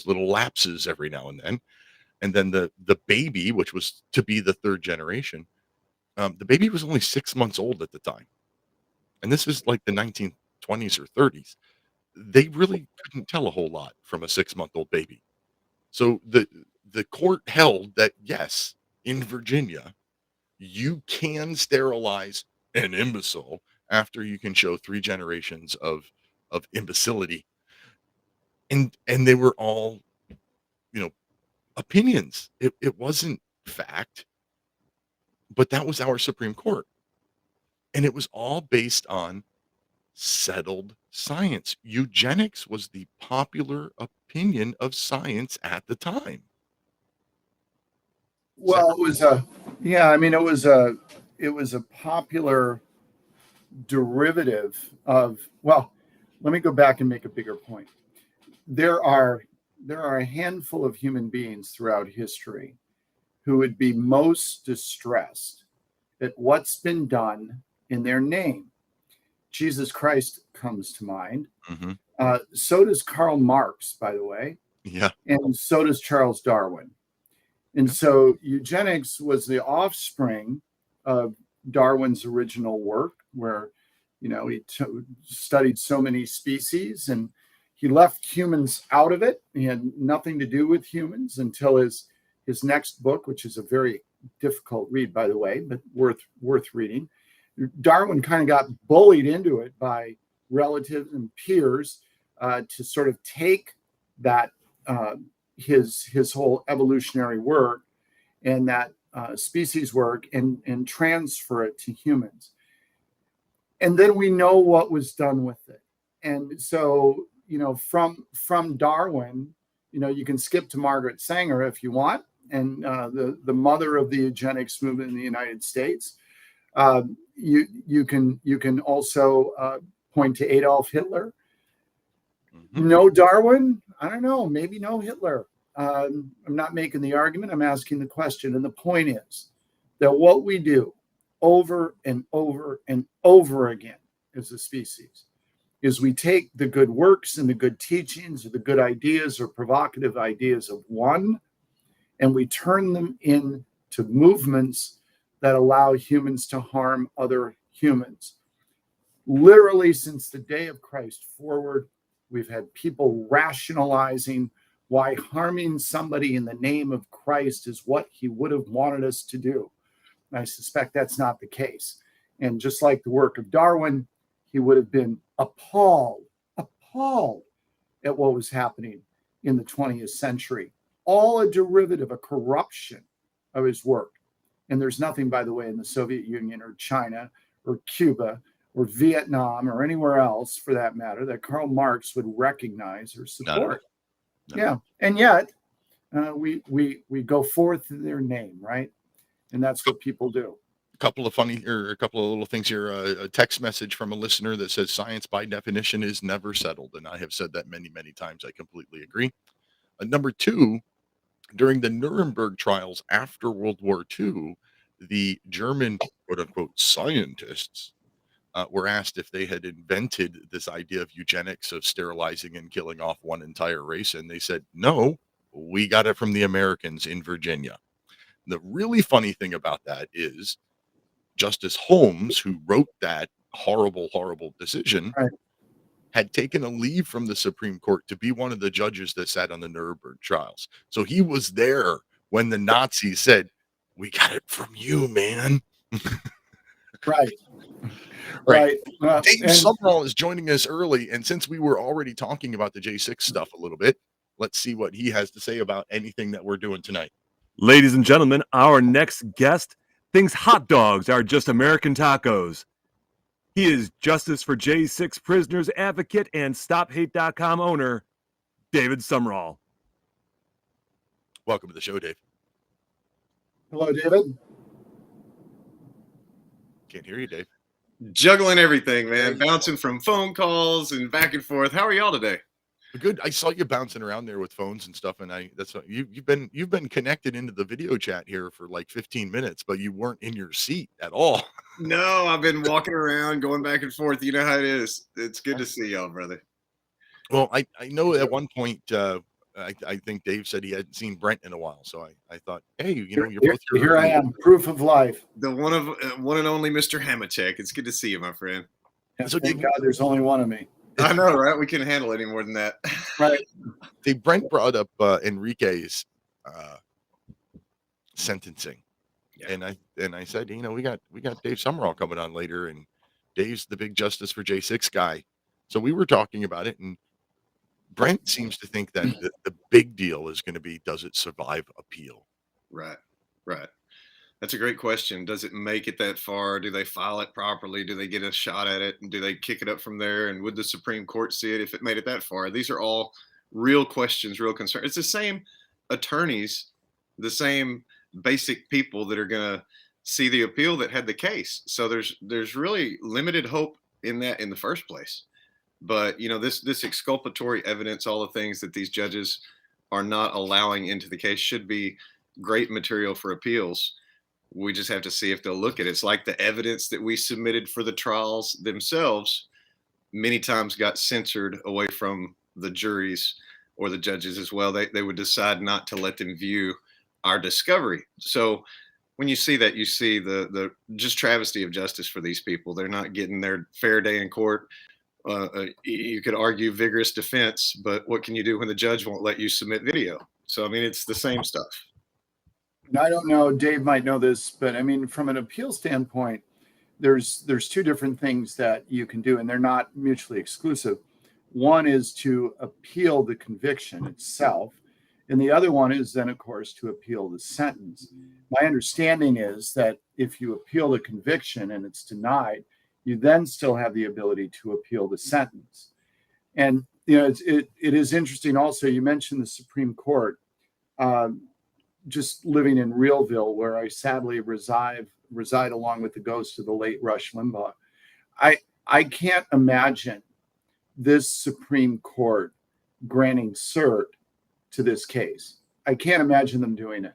little lapses every now and then. And then the baby, which was to be the 3rd generation, the baby was only 6 months old at the time, and this is like the 1920s or 30s. They really couldn't tell a whole lot from a 6-month-old baby. So the court held that, yes, in Virginia, you can sterilize an imbecile after you can show 3 generations of imbecility. And they were all, opinions. It wasn't fact, but that was our Supreme Court. And it was all based on settled science. Eugenics was the popular opinion of science at the time. Well, it was it was a popular derivative of, well, let me go back and make a bigger point. There are a handful of human beings throughout history who would be most distressed at what's been done in their name. Jesus Christ comes to mind. Mhm. So does Karl Marx, by the way. Yeah. And so does Charles Darwin. And so eugenics was the offspring of Darwin's original work, where, he studied so many species, and he left humans out of it. He had nothing to do with humans until his next book, which is a very difficult read, by the way, but worth reading. Darwin kind of got bullied into it by relatives and peers to sort of take that his whole evolutionary work and that species work and transfer it to humans. And then we know what was done with it. And so, from Darwin, you can skip to Margaret Sanger if you want, and the mother of the eugenics movement in the United States. You can also point to Adolf Hitler. Mhm. No Darwin? I don't know. Maybe no Hitler. I'm not making the argument. I'm asking the question. And the point is that what we do over and over and over again as a species is we take the good works and the good teachings or the good ideas or provocative ideas of one, and we turn them into movements that allow humans to harm other humans. Literally, since the day of Christ forward, we've had people rationalizing why harming somebody in the name of Christ is what he would have wanted us to do. And I suspect that's not the case. And just like the work of Darwin, he would have been appalled at what was happening in the 20th century. All a derivative, a corruption of his work. And there's nothing, by the way, in the Soviet Union or China or Cuba or Vietnam or anywhere else, for that matter, that Karl Marx would recognize or support. Yeah, and yet we go forth in their name, right? And that's what people do. A couple of little things here. A text message from a listener that says science by definition is never settled, and I have said that many times. I completely agree. Number two, during the Nuremberg trials after World War II, the German quote unquote scientists were asked if they had invented this idea of eugenics, of sterilizing and killing off one entire race. And they said, no, we got it from the Americans in Virginia. The really funny thing about that is Justice Holmes, who wrote that horrible decision, Right. had taken a leave from the Supreme Court to be one of the judges that sat on the Nuremberg trials. So he was there when the Nazis said, we got it from you, man. Right. Right. Right. Dave Sumrall is joining us early. And since we were already talking about the J6 stuff a little bit, let's see what he has to say about anything that we're doing tonight. Ladies and gentlemen, our next guest thinks hot dogs are just American tacos. He is Justice for J6 Prisoners advocate and StopHate.com owner, David Sumrall. Welcome to the show, Dave. Hello, David. Can't hear you, Dave. Juggling everything, man. Bouncing from phone calls and back and forth. How are y'all today? Good. I saw you bouncing around there with phones and stuff, and that's what you've been connected into the video chat here for like 15 minutes, but you weren't in your seat at all. No, I've been walking around, going back and forth. You know how it is. It's good to see y'all, brother. Well, I know at one point I think Dave said he hadn't seen Brent in a while, so I thought, hey, you're both here. Here I am, proof of life. The one and only Mr. Hamachek. It's good to see you, my friend. So Thank God there's only one of me. I know, right? We couldn't handle any more than that. Right. Brent brought up Enrique's sentencing, yeah. and I said, we got Dave Sumrall coming on later, and Dave's the big Justice for J6 guy, so we were talking about it, and Brent seems to think that the big deal is going to be, does it survive appeal? Right. That's a great question. Does it make it that far? Do they file it properly? Do they get a shot at it? And do they kick it up from there? And would the Supreme Court see it if it made it that far? These are all real questions, real concerns. It's the same attorneys, the same basic people that are going to see the appeal that had the case. So there's really limited hope in that in the first place. But, this exculpatory evidence, all the things that these judges are not allowing into the case should be great material for appeals. We just have to see if they'll look at it. It's like the evidence that we submitted for the trials themselves many times got censored away from the juries or the judges as well. They would decide not to let them view our discovery. So when you see that, you see the just travesty of justice for these people. They're not getting their fair day in court. You could argue vigorous defense, but what can you do when the judge won't let you submit video? So, it's the same stuff. I don't know, Dave might know this, but from an appeal standpoint, there's two different things that you can do, and they're not mutually exclusive. One is to appeal the conviction itself, and the other one is then, of course, to appeal the sentence. My understanding is that if you appeal the conviction and it's denied, you then still have the ability to appeal the sentence. And, it is interesting also, you mentioned the Supreme Court. Just living in Realville, where I sadly reside along with the ghost of the late Rush Limbaugh. I can't imagine this Supreme Court granting cert to this case. I can't imagine them doing it.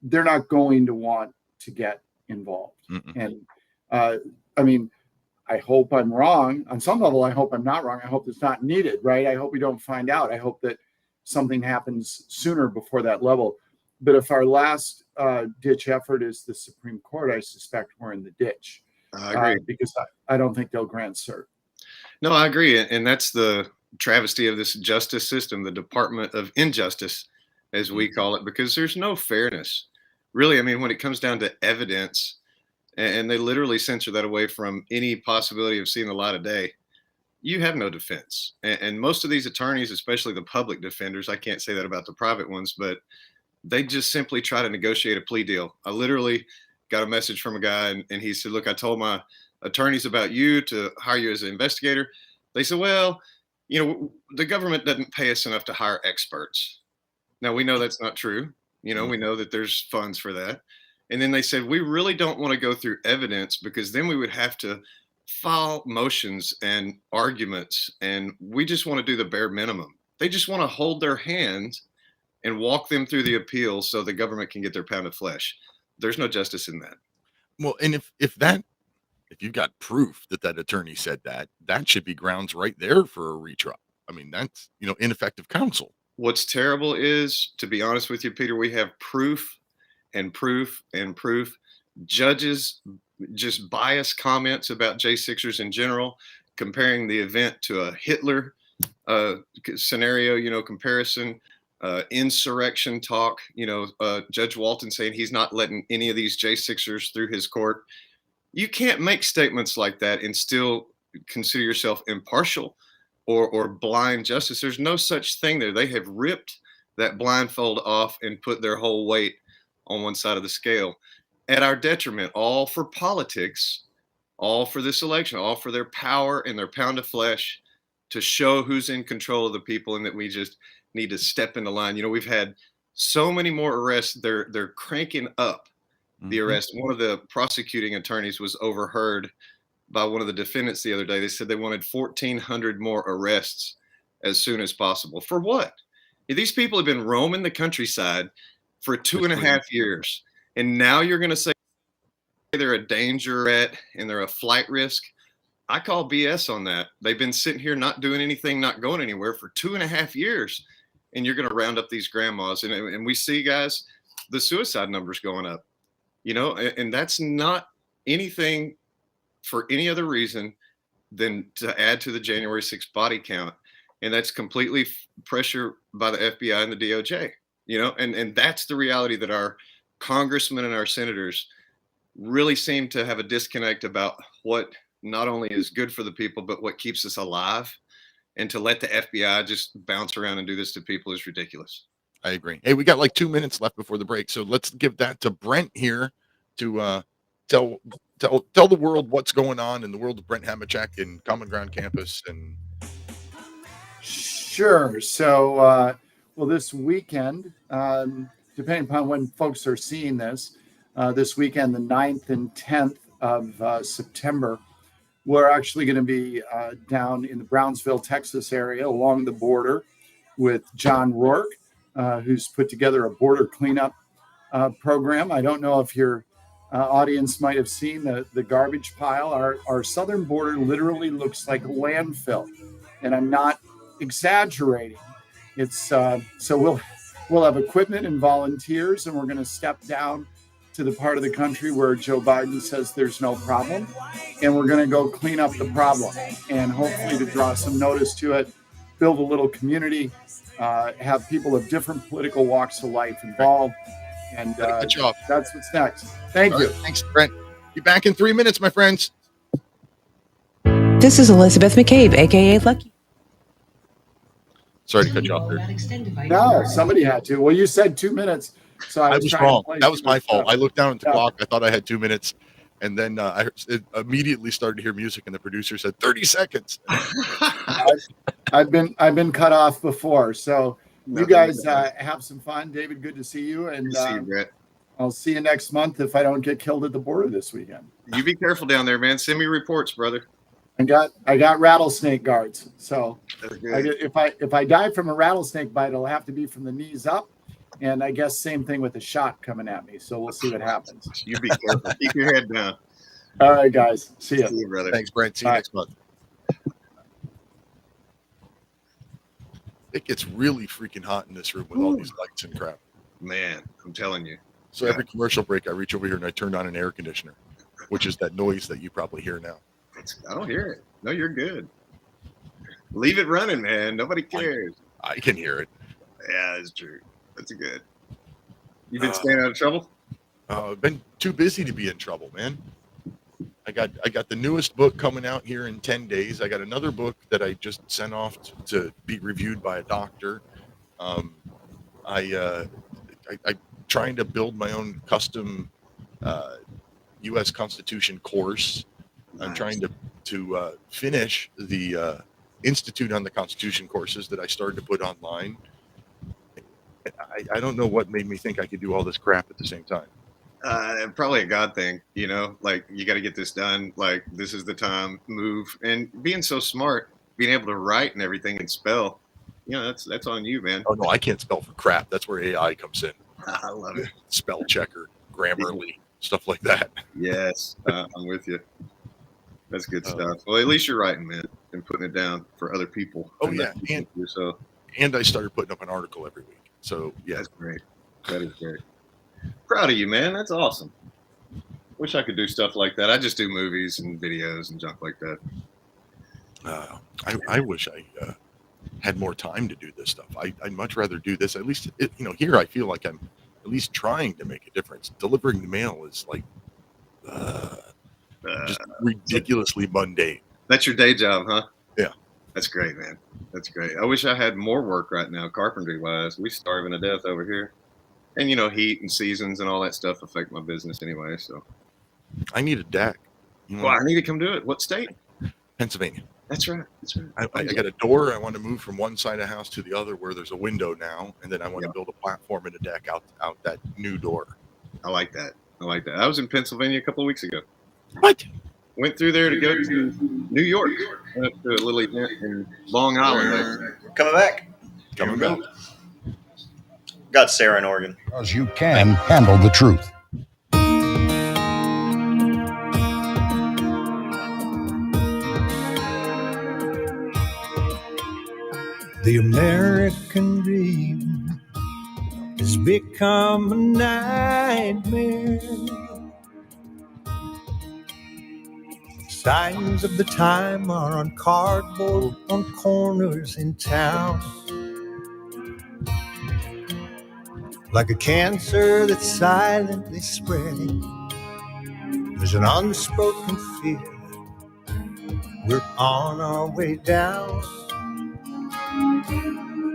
They're not going to want to get involved. And I hope I'm wrong. On some level, I hope I'm not wrong. I hope it's not needed, right? I hope we don't find out. I hope that something happens sooner before that level. But if our last ditch effort is the Supreme Court, I suspect we're in the ditch. I agree. Because I don't think they'll grant cert. No, I agree. And that's the travesty of this justice system, the Department of Injustice, as we call it, because there's no fairness. Really, when it comes down to evidence, and they literally censor that away from any possibility of seeing the light of day, you have no defense. And most of these attorneys, especially the public defenders, I can't say that about the private ones, but they just simply try to negotiate a plea deal. I literally got a message from a guy, and he said, look, I told my attorneys about you to hire you as an investigator. They said, well, the government doesn't pay us enough to hire experts. Now, we know that's not true. We know that there's funds for that. And then they said, we really don't want to go through evidence because then we would have to file motions and arguments. And we just want to do the bare minimum. They just want to hold their hands and walk them through the appeal so the government can get their pound of flesh. There's no justice in that. Well, and if you've got proof that attorney said that should be grounds right there for a retrial. I mean, that's, ineffective counsel. What's terrible is, to be honest with you, Peter, we have proof and proof and proof. Judges just biased comments about J6ers in general, comparing the event to a Hitler scenario, comparison, insurrection talk, Judge Walton saying he's not letting any of these J6ers through his court. You can't make statements like that and still consider yourself impartial or blind justice. There's no such thing there. They have ripped that blindfold off and put their whole weight on one side of the scale at our detriment, all for politics, all for this election, all for their power and their pound of flesh to show who's in control of the people and that we just need to step in the line. We've had so many more arrests. They're cranking up the arrest. One of the prosecuting attorneys was overheard by one of the defendants the other day. They said they wanted 1,400 more arrests as soon as possible. For what? These people have been roaming the countryside for 2.5 years. And now you're going to say they're a danger and they're a flight risk. I call BS on that. They've been sitting here not doing anything, not going anywhere for 2.5 years. And you're going to round up these grandmas. And we see, guys, the suicide numbers going up, and that's not anything for any other reason than to add to the January 6th body count. And that's completely pressure by the FBI and the DOJ, and that's the reality that our congressmen and our senators really seem to have a disconnect about what not only is good for the people, but what keeps us alive. And to let the FBI just bounce around and do this to people is ridiculous. I agree. Hey, we got like 2 minutes left before the break. So let's give that to Brent here to tell the world what's going on in the world of Brent Hamachek and Common Ground Campus. And Sure. So, this weekend, depending upon when folks are seeing this weekend, the 9th and 10th of September, we're actually going to be down in the Brownsville, Texas area along the border with John Rourke, who's put together a border cleanup program. I don't know if your audience might have seen the garbage pile. Our southern border literally looks like a landfill, and I'm not exaggerating. It's so we'll have equipment and volunteers, and we're going to step down to the part of the country where Joe Biden says there's no problem, and we're going to go clean up the problem, and hopefully to draw some notice to it, build a little community, have people of different political walks of life involved, and that's what's next. Thank you. Right, thanks, Brent. Be back in 3 minutes, my friends. This is Elizabeth McCabe, aka Lucky. Sorry to cut you off there. No, somebody had to. Well, you said 2 minutes. So I was wrong. That was my fault. I looked down at the clock. I thought I had 2 minutes, and then I immediately started to hear music, and the producer said 30 seconds. I've been cut off before, so you guys have some fun. David, good to see you, and see you, Brett. I'll see you next month if I don't get killed at the border this weekend. You be careful down there, man. Send me reports, brother. I got rattlesnake guards, so if I die from a rattlesnake bite, it'll have to be from the knees up. And I guess same thing with a shot coming at me. So we'll see what happens. You be careful. Keep your head down. All right, guys. See you. See you, brother. Thanks, Brent. See you next month. It gets really freaking hot in this room with all these lights and crap. Man, I'm telling you. So every commercial break, I reach over here and I turn on an air conditioner, which is that noise that you probably hear now. I don't hear it. No, you're good. Leave it running, man. Nobody cares. I can hear it. Yeah, that's true. That's good. You been staying out of trouble? I've been too busy to be in trouble, man. I got the newest book coming out here in 10 days. I got another book that I just sent off to be reviewed by a doctor. I'm trying to build my own custom U.S. Constitution course. I'm trying to finish the Institute on the Constitution courses that I started to put online. I don't know what made me think I could do all this crap at the same time. Probably a God thing, like you got to get this done. Like this is the time, move, and being so smart, being able to write and everything and spell, that's on you, man. Oh no, I can't spell for crap. That's where AI comes in. I love it. Spell checker, Grammarly, stuff like that. Yes, I'm with you. That's good stuff. Well, at least you're writing, man, and putting it down for other people. Oh yeah, and I started putting up an article every week. So yeah, that's great. That is great. Proud of you, man. That's awesome. Wish I could do stuff like that. I just do movies and videos and junk like that. I wish I had more time to do this stuff. I'd much rather do this. At least, here I feel like I'm at least trying to make a difference. Delivering the mail is like just ridiculously mundane. That's your day job, huh? Yeah. That's great, man. That's great. I wish I had more work right now, carpentry-wise. We're starving to death over here. And, heat and seasons and all that stuff affect my business anyway, so. I need a deck. Well, I need to come do it. What state? Pennsylvania. That's right. I got a door. I want to move from one side of the house to the other where there's a window now, and then I want to build a platform and a deck out that new door. I like that. I was in Pennsylvania a couple of weeks ago. What? Went through there to go to New York. Went up to a little event in Long Island. Coming back. Got Sarah in Oregon. Because you can handle the truth. The American dream has become a nightmare. Signs of the time are on cardboard on corners in town. Like a cancer that's silently spreading, there's an unspoken fear. We're on our way down.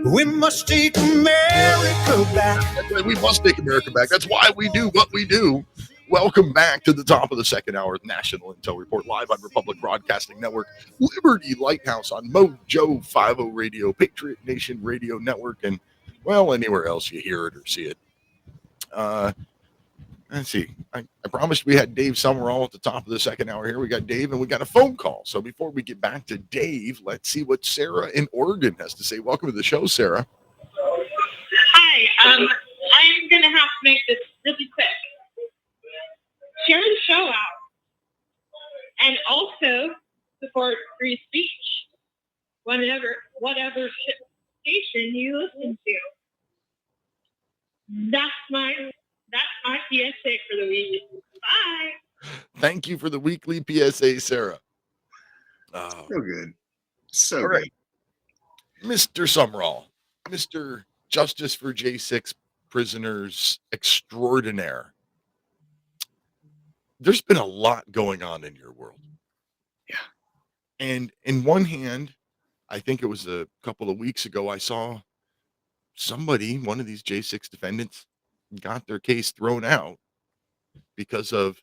We must take America back. That's right, we must take America back. That's why we do what we do. Welcome back to the top of the second hour of National Intel Report, live on Republic Broadcasting Network, Liberty Lighthouse on Mojo 50 Radio, Patriot Nation Radio Network, and, well, anywhere else you hear it or see it. Let's see. I promised we had Dave Sumrall at the top of the second hour here. We got Dave, and we got a phone call. So before we get back to Dave, let's see what Sarah in Oregon has to say. Welcome to the show, Sarah. Hi. I'm going to have to make this really quick. Share the show out. And also support free speech. Whatever station you listen to. That's my PSA for the week. Bye. Thank you for the weekly PSA, Sarah. So good. So all right. Good. Mr. Sumrall, Mr. Justice for J6 Prisoners Extraordinaire. There's been a lot going on in your world. Yeah. And in one hand, I think it was a couple of weeks ago, I saw one of these J6 defendants got their case thrown out because of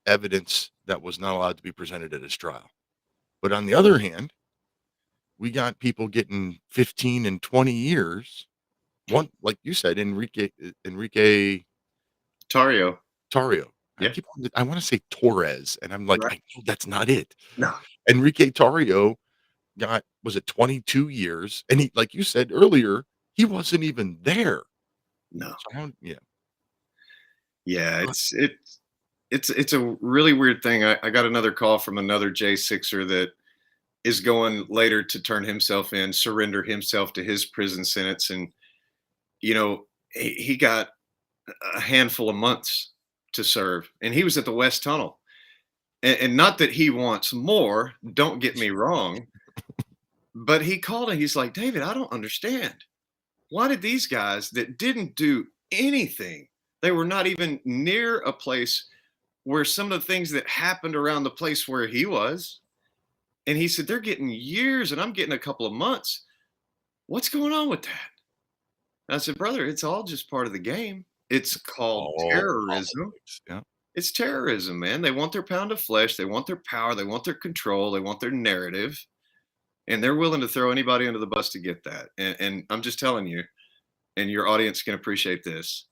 evidence that was not allowed to be presented at his trial. But on the other hand, we got people getting 15 and 20 years. One, like you said, Enrique Tarrio. Yeah. I want to say Torres, and I'm like, I know that's not it. No. Enrique Tarrio was it 22 years? And he, like you said earlier, he wasn't even there. No. So yeah, it's a really weird thing. I got another call from another J6er that is going later to turn himself in, surrender himself to his prison sentence. And, he got a handful of months to serve, and he was at the West Tunnel. And not that he wants more, don't get me wrong, but he called and he's like, David, I don't understand. Why did these guys that didn't do anything, they were not even near a place where some of the things that happened around the place where he was, and he said, they're getting years and I'm getting a couple of months. What's going on with that? And I said, brother, it's all just part of the game. It's called terrorism. Yeah. It's terrorism, man. They want their pound of flesh. They want their power. They want their control. They want their narrative. and they're willing to throw anybody under the bus to get that. And I'm just telling you, and your audience can appreciate this.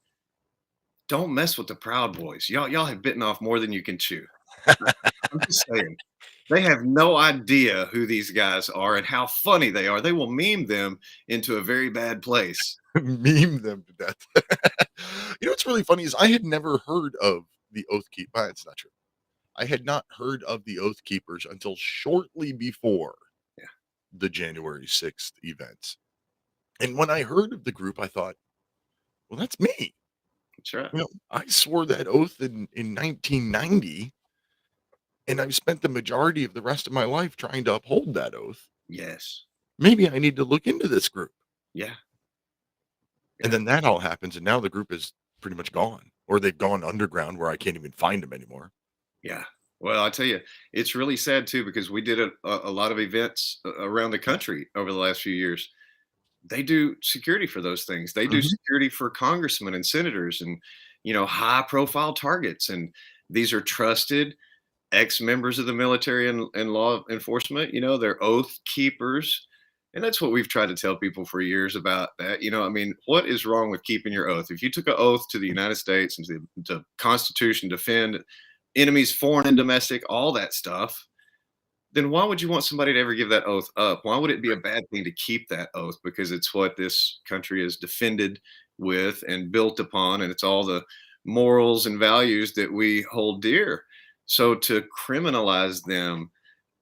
Don't mess with the Proud Boys. Y'all have bitten off more than you can chew. I'm just saying. They have no idea who these guys are and how funny they are. They will meme them into a very bad place. Meme them to death. You know what's really funny is I had never heard of the Oath Keep. It's not true. I had not heard of the Oath Keepers until shortly before the January 6th events. And when I heard of the group, I thought, well, that's me. That's right. You know, I swore that oath in 1990, and I've spent the majority of the rest of my life trying to uphold that oath. Yes. Maybe I need to look into this group. Yeah. And then that all happens, and now the group is pretty much gone, or they've gone underground where I can't even find them anymore. Yeah. Well, I tell you, it's really sad too, because we did a lot of events around the country over the last few years. They do security for those things. They do security for congressmen and senators and, high profile targets. And these are trusted ex-members of the military and law enforcement. They're oath keepers. And that's what we've tried to tell people for years about that. What is wrong with keeping your oath? If you took an oath to the United States and to the Constitution, defend enemies, foreign and domestic, all that stuff, then why would you want somebody to ever give that oath up? Why would it be a bad thing to keep that oath? Because it's what this country is defended with and built upon, and it's all the morals and values that we hold dear. So to criminalize them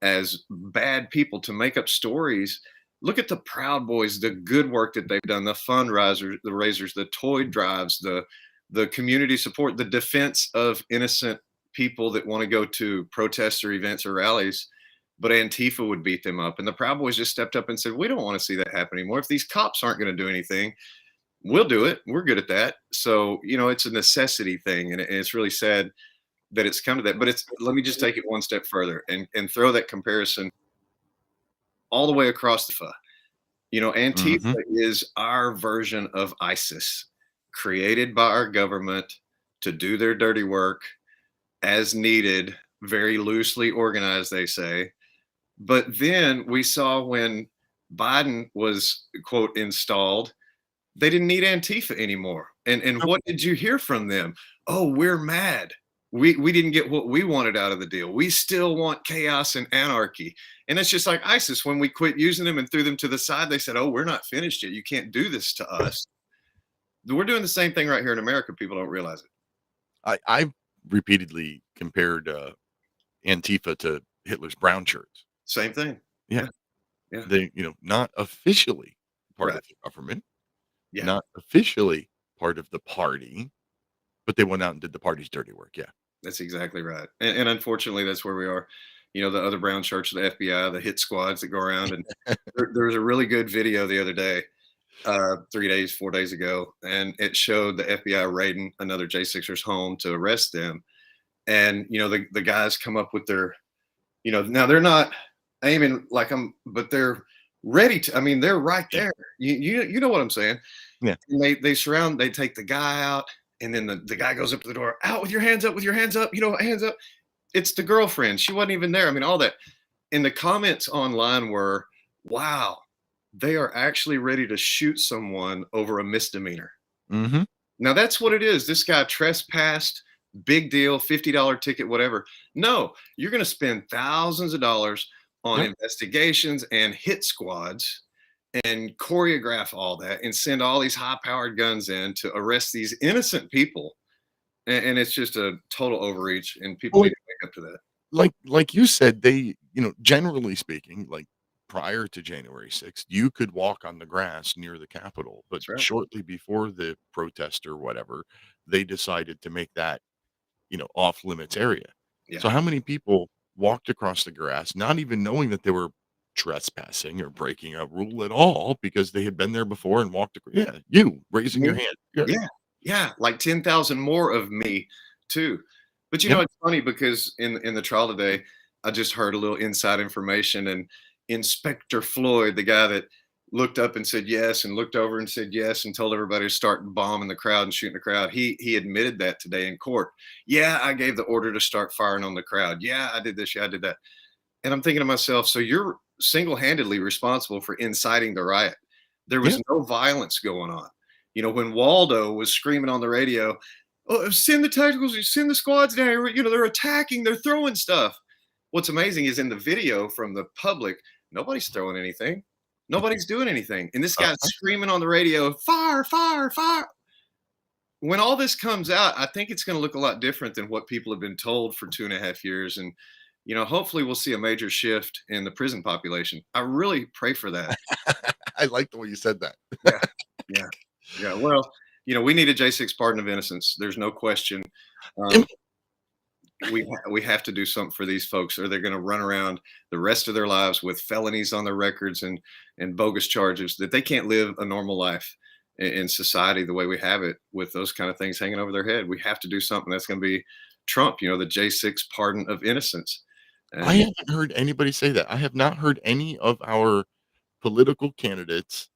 as bad people, to make up stories, look at the Proud Boys, the good work that they've done, the fundraisers, the raisers, the toy drives, the community support, the defense of innocent people that want to go to protests or events or rallies, but Antifa would beat them up. And the Proud Boys just stepped up and said, we don't want to see that happen anymore. If these cops aren't going to do anything, we'll do it. We're good at that. So, it's a necessity thing. And it's really sad that it's come to that. But let me just take it one step further and throw that comparison all the way across the Antifa is our version of ISIS, created by our government to do their dirty work as needed, very loosely organized, they say. But then we saw when Biden was, quote, installed, they didn't need Antifa anymore. And what did you hear from them? Oh, we're mad. We didn't get what we wanted out of the deal. We still want chaos and anarchy. And it's just like ISIS. When we quit using them and threw them to the side, they said, oh, we're not finished yet. You can't do this to us. We're doing the same thing right here in America. People don't realize it. I've repeatedly compared Antifa to Hitler's brown shirts. Same thing. Yeah. They, not officially part of the government, not officially part of the party, but they went out and did the party's dirty work. Yeah. That's exactly right. And unfortunately, that's where we are. The other brown shirts of the FBI, the hit squads that go around. And there was a really good video the other day, 4 days ago, and it showed the FBI raiding another J6er's home to arrest them. And, the guys come up with their, now they're not aiming like them, but they're ready to, they're right there. You know what I'm saying? Yeah. And they take the guy out, and then the guy goes up to the door, out with your hands up, hands up. It's the girlfriend. She wasn't even there. All that. And the comments online were, wow, they are actually ready to shoot someone over a misdemeanor. Mm-hmm. Now that's what it is. This guy trespassed, big deal, $50 ticket, whatever. No, you're going to spend thousands of dollars on investigations and hit squads and choreograph all that and send all these high-powered guns in to arrest these innocent people. And it's just a total overreach, and people need to wake up to that. Like you said, they, generally speaking, like prior to January 6th, you could walk on the grass near the Capitol, but shortly before the protest or whatever, they decided to make that, off limits area. Yeah. So how many people walked across the grass, not even knowing that they were trespassing or breaking a rule at all, because they had been there before and walked across? Yeah, you raising your hand. Yeah, like 10,000 more of me too. But it's funny because in the trial today, I just heard a little inside information, and Inspector Floyd, the guy that looked up and said yes, and looked over and said yes, and told everybody to start bombing the crowd and shooting the crowd, he admitted that today in court. Yeah, I gave the order to start firing on the crowd. Yeah, I did this. Yeah, I did that. And I'm thinking to myself, so you're single-handedly responsible for inciting the riot. There was Yeah. no violence going on. You know, when Waldo was screaming on the radio, "Oh, send the tacticals, send the squads down here. You know, they're attacking, they're throwing stuff." What's amazing is in the video from the public, nobody's throwing anything. Nobody's doing anything. And this guy's screaming on the radio, "Fire, fire, fire." When all this comes out, I think it's going to look a lot different than what people have been told for 2.5 years. And, you know, hopefully we'll see a major shift in the prison population. I really pray for that. I like the way you said that. Yeah. Well, you know, we need a J6 pardon of innocence. There's no question. We have to do something for these folks, or they're going to run around the rest of their lives with felonies on their records and bogus charges that they can't live a normal life in society the way we have it with those kind of things hanging over their head. We have to do something that's going to be Trump, you know, the J6 pardon of innocence. I haven't heard anybody say that. I have not heard any of our political candidates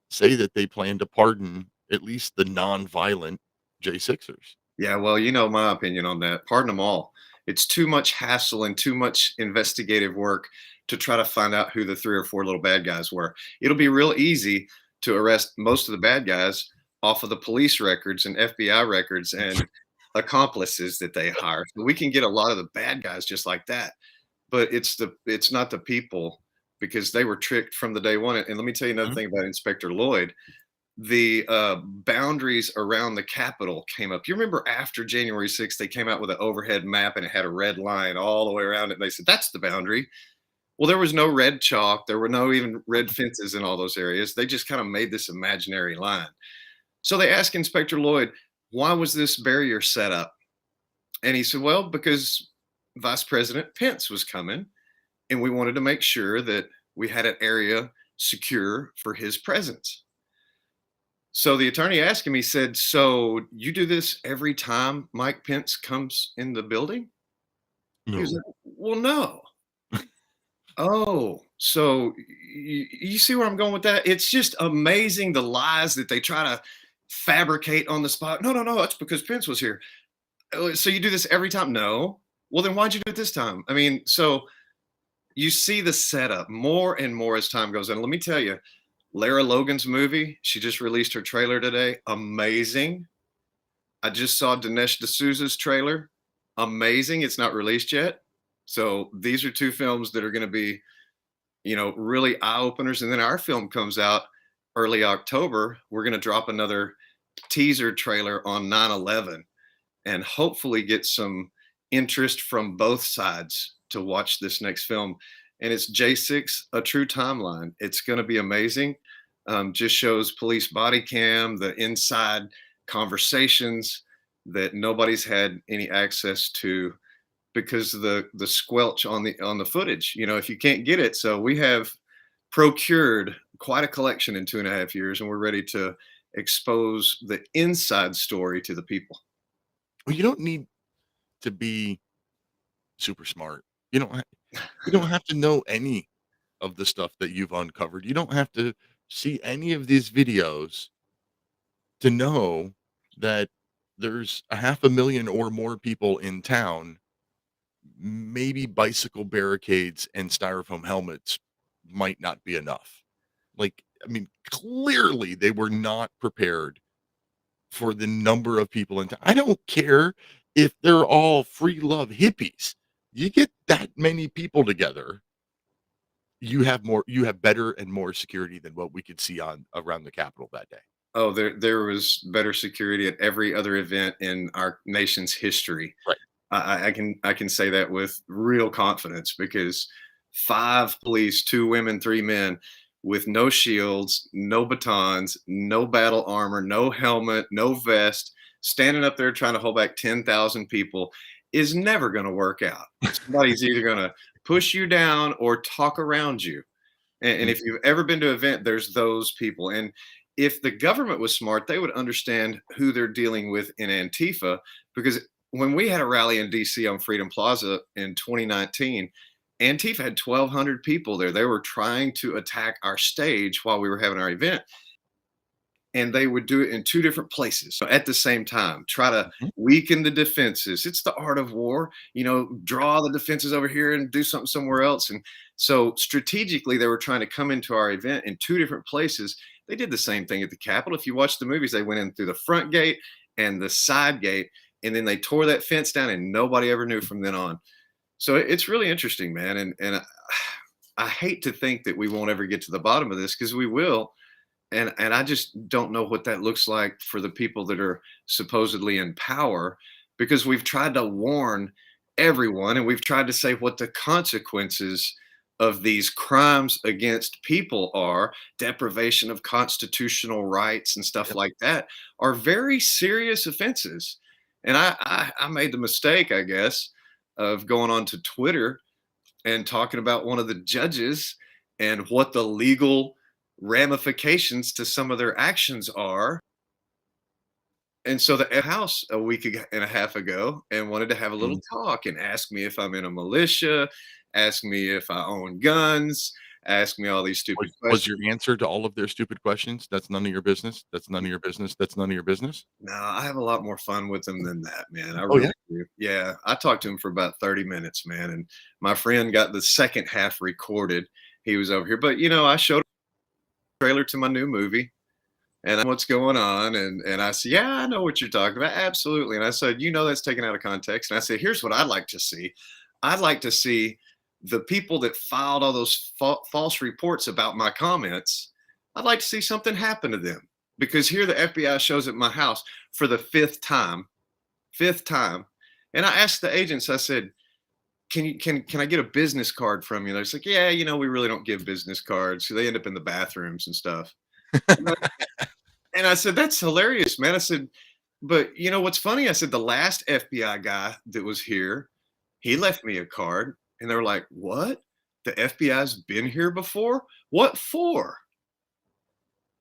say that they plan to pardon at least the non-violent J6ers. Yeah, well, you know my opinion on that. Pardon them all. It's too much hassle and too much investigative work to try to find out who the 3 or 4 little bad guys were. It'll be real easy to arrest most of the bad guys off of the police records and FBI records and accomplices that they hire. So we can get a lot of the bad guys just like that. But it's not the people, because they were tricked from the day one. And let me tell you another thing about Inspector Lloyd. The boundaries around the Capitol came up. You remember after January 6th, they came out with an overhead map and it had a red line all the way around it. And they said, that's the boundary. Well, there was no red chalk. There were no even red fences in all those areas. They just kind of made this imaginary line. So they asked Inspector Lloyd, why was this barrier set up? And he said, well, because Vice President Pence was coming and we wanted to make sure that we had an area secure for his presence. So the attorney asked him, he said, so you do this every time Mike Pence comes in the building? No. He was like, well, no. Oh, so you see where I'm going with that? It's just amazing the lies that they try to fabricate on the spot. No, that's because Pence was here. So you do this every time? No. Well, then why'd you do it this time? I mean, so you see the setup more and more as time goes on. Let me tell you, Lara Logan's movie, she just released her trailer today. Amazing. I just saw Dinesh D'Souza's trailer. Amazing. It's not released yet. So these are 2 films that are going to be, you know, really eye openers. And then our film comes out early October. We're going to drop another teaser trailer on 9/11 and hopefully get some interest from both sides to watch this next film. And it's J6, A True Timeline. It's going to be amazing. Just shows police body cam, the inside conversations that nobody's had any access to because of the squelch on the footage. You know, if you can't get it. So we have procured quite a collection in 2.5 years, and we're ready to expose the inside story to the people. Well, you don't need to be super smart. You don't have to know any of the stuff that you've uncovered. You don't have to see any of these videos to know that there's 500,000 or more people in town. Maybe bicycle barricades and styrofoam helmets might not be enough. Like, I mean, clearly they were not prepared for the number of people in town. I don't care if they're all free love hippies. You get that many people together, you have better and more security than what we could see around the Capitol that day. Oh, there was better security at every other event in our nation's history. Right. I can say that with real confidence because 5 police, 2 women, 3 men with no shields, no batons, no battle armor, no helmet, no vest, standing up there trying to hold back 10,000 people is never going to work out. Somebody's either going to push you down or talk around you. And if you've ever been to an event, there's those people. And if the government was smart, they would understand who they're dealing with in Antifa, because when we had a rally in DC on Freedom Plaza in 2019, Antifa had 1,200 people there. They were trying to attack our stage while we were having our event. and they would do it in two different places at the same time, try to weaken the defenses. It's the art of war, draw the defenses over here and do something somewhere else. And so strategically, they were trying to come into our event in two different places. They did the same thing at the Capitol. If you watch the movies, they went in through the front gate and the side gate, and then they tore that fence down, and nobody ever knew from then on. So it's really interesting, man. And I hate to think that we won't ever get to the bottom of this, because we will. And I just don't know what that looks like for the people that are supposedly in power, because we've tried to warn everyone, and we've tried to say what the consequences of these crimes against people are, deprivation of constitutional rights and stuff like that, are very serious offenses. And I made the mistake, I guess, of going on to Twitter and talking about one of the judges and what the legal ramifications to some of their actions are. And so the House a week and a half ago and wanted to have a little talk and ask me if I'm in a militia, ask me if I own guns, ask me all these stupid questions. Was your answer to all of their stupid questions, "That's none of your business. That's none of your business. That's none of your business"? No, I have a lot more fun with them than that, man. I Oh, really yeah? do. Yeah, I talked to him for about 30 minutes, man. And my friend got the second half recorded. He was over here, but I showed a trailer to my new movie, and what's going on. And I said, yeah, I know what you're talking about. Absolutely. And I said, that's taken out of context. And I said, here's what I'd like to see. I'd like to see the people that filed all those false reports about my comments. I'd like to see something happen to them, because here the FBI shows at my house for the fifth time. And I asked the agents, I said, can I get a business card from you? They're like, yeah, we really don't give business cards. So they end up in the bathrooms and stuff. And I said, that's hilarious, man. I said, but what's funny? I said, the last FBI guy that was here, he left me a card. And they were like, what? The FBI's been here before? What for?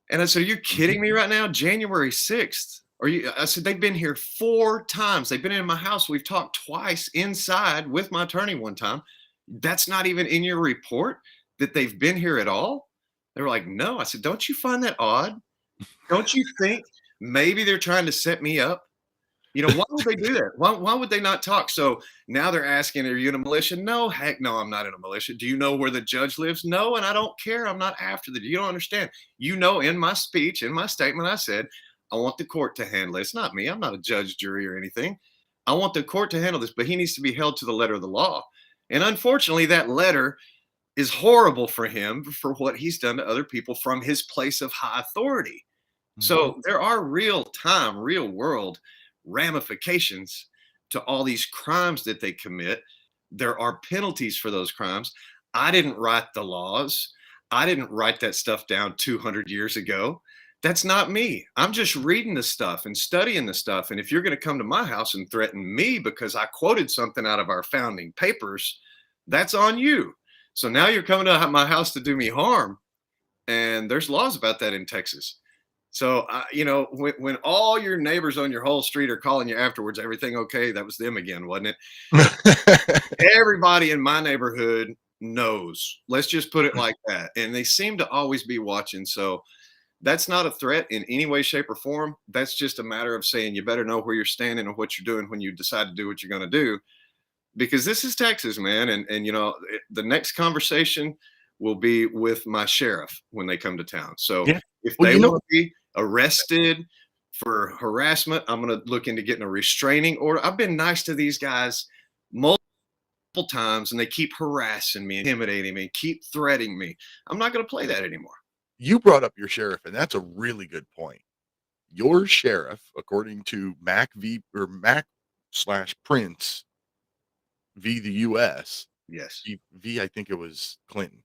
And I said, are you kidding me right now? January 6th. I said, they've been here 4 times. They've been in my house. We've talked twice inside with my attorney one time. That's not even in your report that they've been here at all? They were like, no. I said, don't you find that odd? Don't you think maybe they're trying to set me up? Why would they do that? Why would they not talk? So now they're asking, are you in a militia? No, heck no, I'm not in a militia. Do you know where the judge lives? No, and I don't care. I'm not after you don't understand. In my speech, in my statement, I said, I want the court to handle it. It's not me. I'm not a judge, jury, or anything. I want the court to handle this, but he needs to be held to the letter of the law. And unfortunately, that letter is horrible for him for what he's done to other people from his place of high authority. So there are real world ramifications to all these crimes that they commit. There are penalties for those crimes. I didn't write the laws. I didn't write that stuff down 200 years ago. That's not me. I'm just reading the stuff and studying the stuff. And if you're going to come to my house and threaten me because I quoted something out of our founding papers, that's on you. So now you're coming to my house to do me harm. And there's laws about that in Texas. So, when all your neighbors on your whole street are calling you afterwards, everything okay? That was them again, wasn't it? Everybody in my neighborhood knows. Let's just put it like that. And they seem to always be watching. So that's not a threat in any way, shape, or form. That's just a matter of saying you better know where you're standing and what you're doing when you decide to do what you're going to do. Because this is Texas, man. And the next conversation will be with my sheriff when they come to town. So if they want to be arrested for harassment, I'm going to look into getting a restraining order. I've been nice to these guys multiple times, and they keep harassing me, intimidating me, keep threatening me. I'm not going to play that anymore. You brought up your sheriff, and that's a really good point. Your sheriff, according to Mac/Prince v. the U.S. Yes. I think it was Clinton.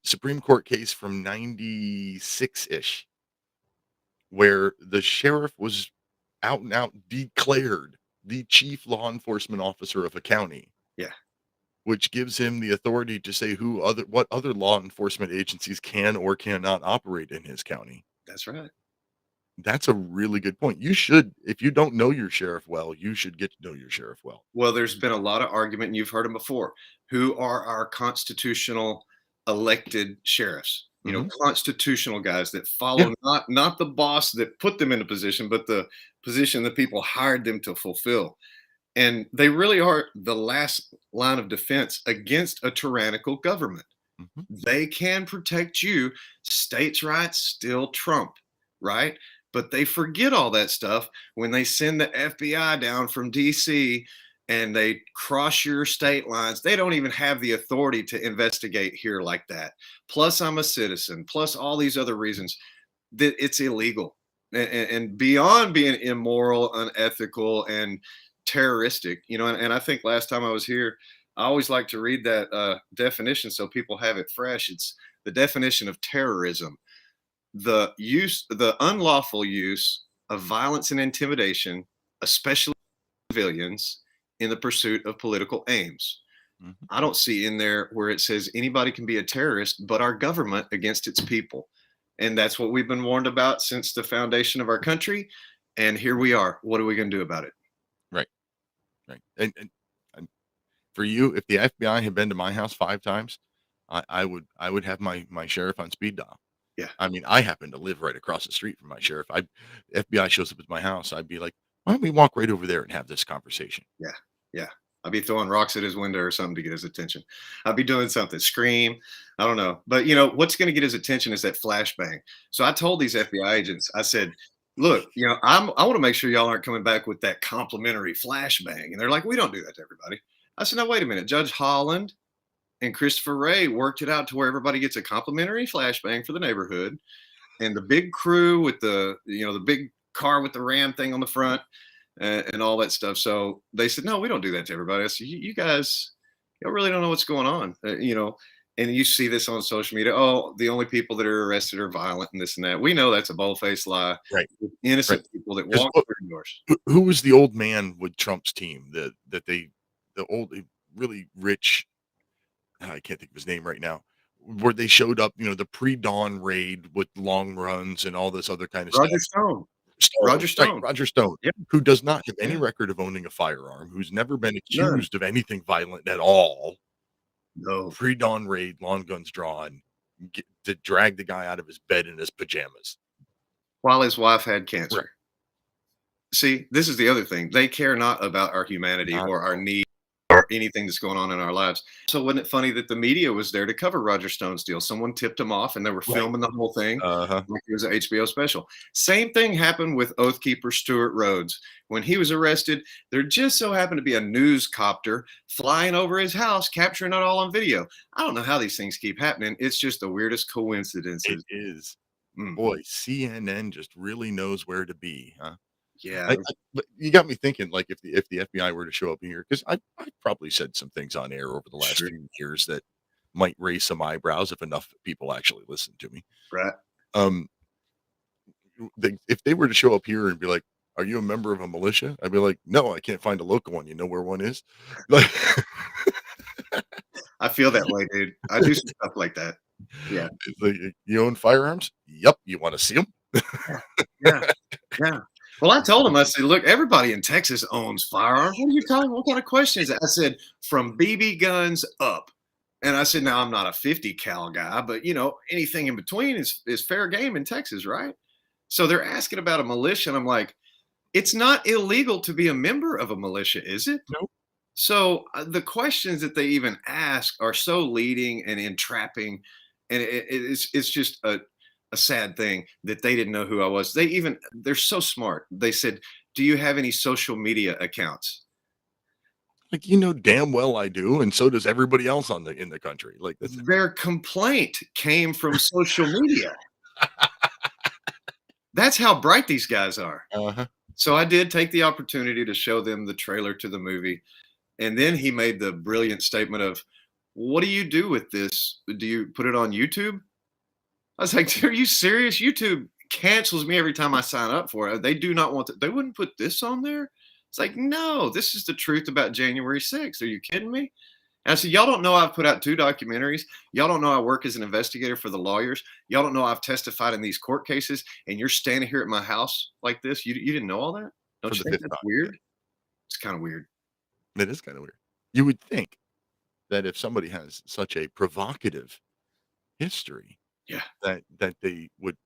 Supreme Court case from 96-ish, where the sheriff was out and out declared the chief law enforcement officer of a county. Yeah. Which gives him the authority to say what other law enforcement agencies can or cannot operate in his county. That's right. That's a really good point. You should, if you don't know your sheriff well, you should get to know your sheriff well. Well, there's been a lot of argument, and you've heard them before. Who are our constitutional elected sheriffs? you know, constitutional guys that follow not the boss that put them in a position, but the position that people hired them to fulfill. And they really are the last line of defense against a tyrannical government. They can protect you. States' rights still trump, right? But they forget all that stuff when they send the FBI down from DC and they cross your state lines. They don't even have the authority to investigate here like that. Plus, I'm a citizen, plus all these other reasons that it's illegal. And beyond being immoral, unethical, and terroristic, you know, and I think last time I was here, I always like to read that definition so people have it fresh. It's the definition of terrorism: the unlawful use of violence and intimidation, especially civilians, in the pursuit of political aims. I don't see in there where it says anybody can be a terrorist but our government against its people. And that's what we've been warned about since the foundation of our country. And here we are. What are we going to do about it? Right. And for you, if the FBI had been to my house 5 times, I would have my sheriff on speed dial. Yeah. I mean, I happen to live right across the street from my sheriff. FBI shows up at my house, I'd be like, why don't we walk right over there and have this conversation? Yeah. I'd be throwing rocks at his window or something to get his attention. I'd be doing something, scream. I don't know. But, you know, what's going to get his attention is that flashbang. So I told these FBI agents, I said, look, you know, I want to make sure y'all aren't coming back with that complimentary flashbang. And they're like, we don't do that to everybody. I said, no, wait a minute. Judge Holland and Christopher Wray worked it out to where everybody gets a complimentary flashbang for the neighborhood. And the big crew with the, you know, the big car with the ram thing on the front and all that stuff. So they said, no, we don't do that to everybody. I said, you guys, y'all really don't know what's going on, you know. And you see this on social media. Oh, the only people that are arrested are violent and this and that. We know that's a bold-faced lie. Right. Innocent people that walk through doors. Who was the old man with Trump's team? The old, really rich, I can't think of his name right now, where they showed up, you know, the pre-dawn raid with long runs and all this other kind of Roger stuff. Roger Stone. Right, Roger Stone, who does not have any record of owning a firearm, who's never been accused of anything violent at all. No. Pre-dawn raid, long guns drawn, to drag the guy out of his bed in his pajamas. While his wife had cancer. Right. See, this is the other thing. They care not about our humanity or our need or anything that's going on in our lives. So wasn't it funny that the media was there to cover Roger Stone's deal? Someone tipped him off and they were filming the whole thing like it was an HBO special. Same thing happened with Oath Keeper Stuart Rhodes. When he was arrested, there just so happened to be a news copter flying over his house, capturing it all on video. I don't know how these things keep happening. It's just the weirdest coincidences. It is. Boy, CNN just really knows where to be, huh? Yeah. But you got me thinking, like, if the FBI were to show up here, because I probably said some things on air over the last few years that might raise some eyebrows if enough people actually listen to me. Right. If they were to show up here and be like, "Are you a member of a militia?" I'd be like, "No, I can't find a local one. You know where one is?" Like, I feel that way, dude. I do some stuff like that. Yeah. It's like, you own firearms? Yep. You want to see them? Yeah. Well, I told him, I said, look, everybody in Texas owns firearms. What are you talking? What kind of question is that? I said, from BB guns up. And I said, now I'm not a 50 cal guy, but you know, anything in between is fair game in Texas, right? So they're asking about a militia. And I'm like, it's not illegal to be a member of a militia, is it? Nope. So the questions that they even ask are so leading and entrapping. And it's just a sad thing that they didn't know who I was. They're so smart. They said, do you have any social media accounts? Like, you know damn well I do, and so does everybody else in the country. Like, their complaint came from social media. That's how bright these guys are. So I did take the opportunity to show them the trailer to the movie. And then he made the brilliant statement of, what do you do with this? Do you put it on YouTube? I was like, are you serious? YouTube cancels me every time I sign up for it. They do not want they wouldn't put this on there. It's like, no, this is the truth about January 6th. Are you kidding me? And I said, y'all don't know I've put out 2 documentaries. Y'all don't know I work as an investigator for the lawyers. Y'all don't know I've testified in these court cases. And you're standing here at my house like this. You didn't know all that? Don't you think that's weird? It's kind of weird. It is kind of weird. You would think that if somebody has such a provocative history, Yeah. that they would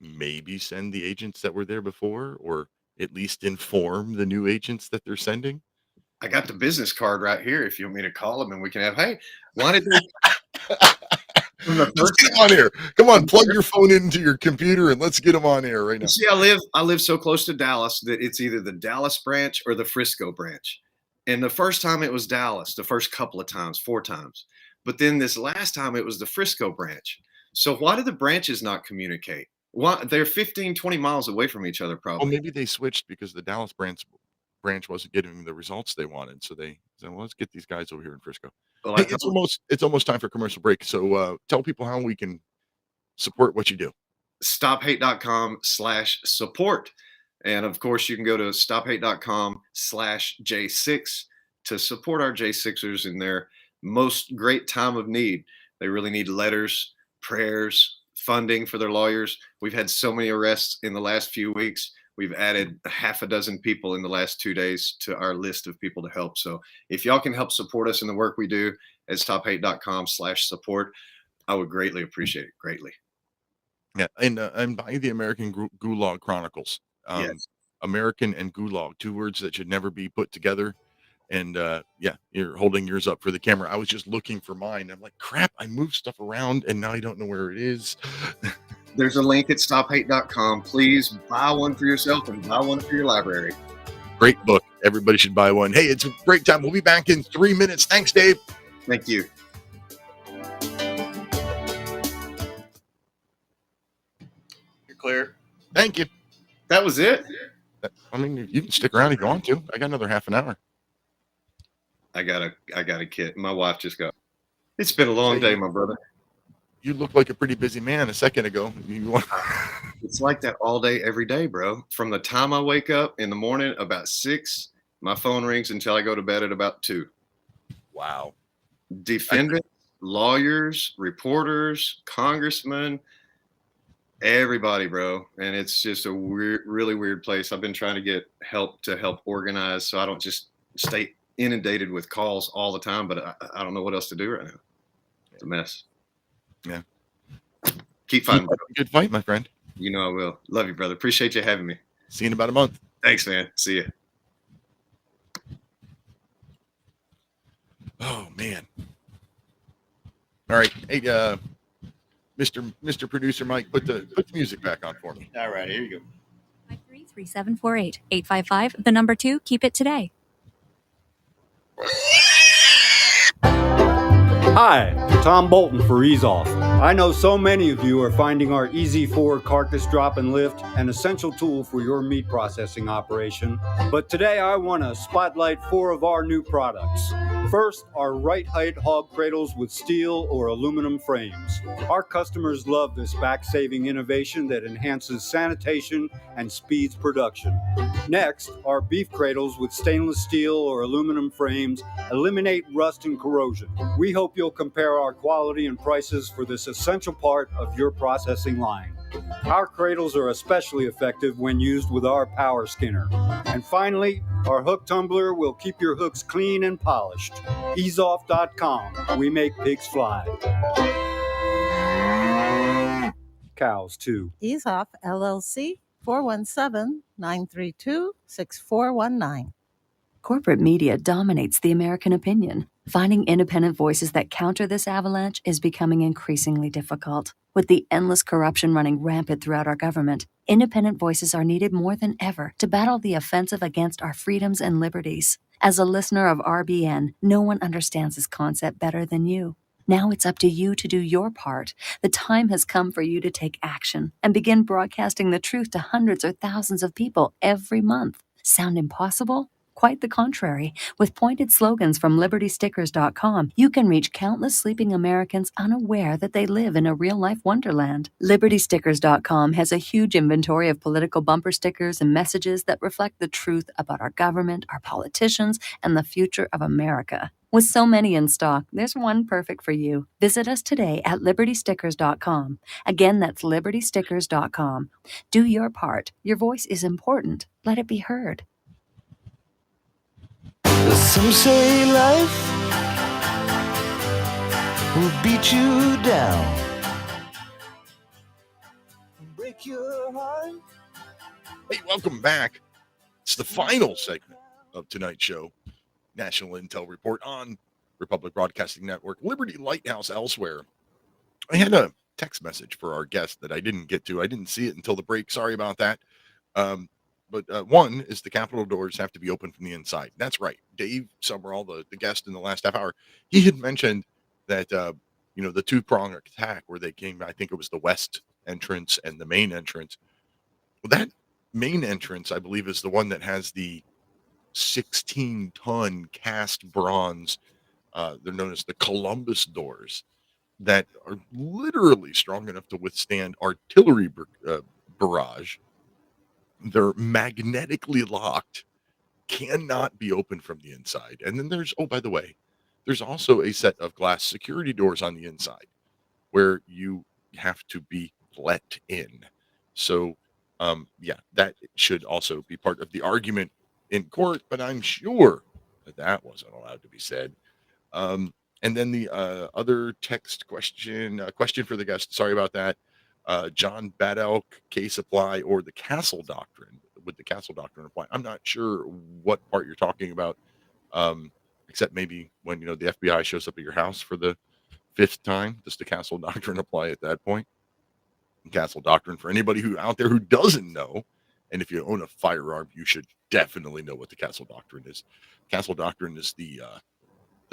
maybe send the agents that were there before, or at least inform the new agents that they're sending? I got the business card right here if you want me to call them and we can have, hey, why did they Let's get them on air. Come on, plug your phone into your computer and let's get them on air right now. See, I live so close to Dallas that it's either the Dallas branch or the Frisco branch. And the first time it was Dallas, the first couple of times, 4 times. But then this last time it was the Frisco branch. So why do the branches not communicate? Why they're 15, 20 miles away from each other, Well, probably. maybe they switched because the Dallas branch wasn't getting the results they wanted. So they said, well, let's get these guys over here in Frisco. Well, Hey, it's almost time for commercial break. So tell people how we can support what you do. StopHate.com/support. And of course, you can go to StopHate.com/J6 to support our J6ers in their most great time of need. They really need letters, prayers, funding for their lawyers. We've had so many arrests in the last few weeks. We've added 6 people in the last 2 days to our list of people to help. So if y'all can help support us in the work we do at StopHate.com/support, I would greatly appreciate it. Greatly. Yeah, and by the American Gulag Chronicles. Yes. American and Gulag, 2 words that should never be put together. And yeah, you're holding yours up for the camera. I was just looking for mine. I'm like, crap, I moved stuff around and now I don't know where it is. There's a link at StopHate.com. Please buy one for yourself and buy one for your library. Great book. Everybody should buy one. Hey, it's a break time. We'll be back in 3 minutes. Thanks, Dave. Thank you. You're clear. Thank you. That was it? I mean, you can stick around if you want to. I got another half an hour. I got a kid. My wife just got. It's been a long day, my brother. You look like a pretty busy man a second ago. It's like that all day, every day, bro. From the time I wake up in the morning, about 6, my phone rings until I go to bed at about 2. Wow. Defendants, lawyers, reporters, congressmen, everybody, bro. And it's just a really weird place. I've been trying to get help to help organize so I don't just stay inundated with calls all the time, but I don't know what else to do right now. It's a mess. Yeah. Keep fighting. Good fight, my friend. You know I will. Love you, brother. Appreciate you having me. See you in about a month. Thanks, man. See you. Oh, man. All right. Hey, Mr. Producer Mike, put the music back on for me. All right, here you go. 3748 855 the number 2. Keep it today. Hi, Tom Bolton for Ease Off. I know so many of you are finding our Easy 4 carcass drop and lift an essential tool for your meat processing operation, but today I want to spotlight 4 of our new products. First, our right height hog cradles with steel or aluminum frames. Our customers love this back-saving innovation that enhances sanitation and speeds production. Next, our beef cradles with stainless steel or aluminum frames eliminate rust and corrosion. We hope you'll compare our quality and prices for this essential part of your processing line. Our cradles are especially effective when used with our power skinner. And finally, our hook tumbler will keep your hooks clean and polished. Easeoff.com. We make pigs fly. Cows, too. Ease Off, LLC, 417-932-6419. Corporate media dominates the American opinion. Finding independent voices that counter this avalanche is becoming increasingly difficult. With the endless corruption running rampant throughout our government, independent voices are needed more than ever to battle the offensive against our freedoms and liberties. As a listener of RBN, no one understands this concept better than you. Now it's up to you to do your part. The time has come for you to take action and begin broadcasting the truth to hundreds or thousands of people every month. Sound impossible? Quite the contrary. With pointed slogans from LibertyStickers.com, you can reach countless sleeping Americans unaware that they live in a real-life wonderland. LibertyStickers.com has a huge inventory of political bumper stickers and messages that reflect the truth about our government, our politicians, and the future of America. With so many in stock, there's one perfect for you. Visit us today at LibertyStickers.com. Again, that's LibertyStickers.com. Do your part. Your voice is important. Let it be heard. Some say life will beat you down. Hey, welcome back. It's the final segment of tonight's show, National Intel Report on Republic Broadcasting Network, Liberty Lighthouse elsewhere. I had a text message for our guest that I didn't get to. I didn't see it until the break. Sorry about that. But one is the Capitol doors have to be open from the inside. That's right. Dave Sumrall, the guest in the last half hour, he had mentioned that, the two-prong attack where they came, I think it was the west entrance and the main entrance. Well, that main entrance, I believe, is the one that has the 16-ton cast bronze. They're known as the Columbus doors that are literally strong enough to withstand artillery barrage. They're magnetically locked, cannot be opened from the inside. And then there's, by the way, there's also a set of glass security doors on the inside where you have to be let in. So, that should also be part of the argument in court, but I'm sure that wasn't allowed to be said. And then the other text question for the guest. Sorry about that. John Bad Elk, K-Supply, or the Castle Doctrine. Would the Castle Doctrine apply? I'm not sure what part you're talking about, except maybe when, the FBI shows up at your house for the 5th time. Does the Castle Doctrine apply at that point? Castle Doctrine, for anybody who out there who doesn't know, and if you own a firearm, you should definitely know what the Castle Doctrine is. Castle Doctrine is the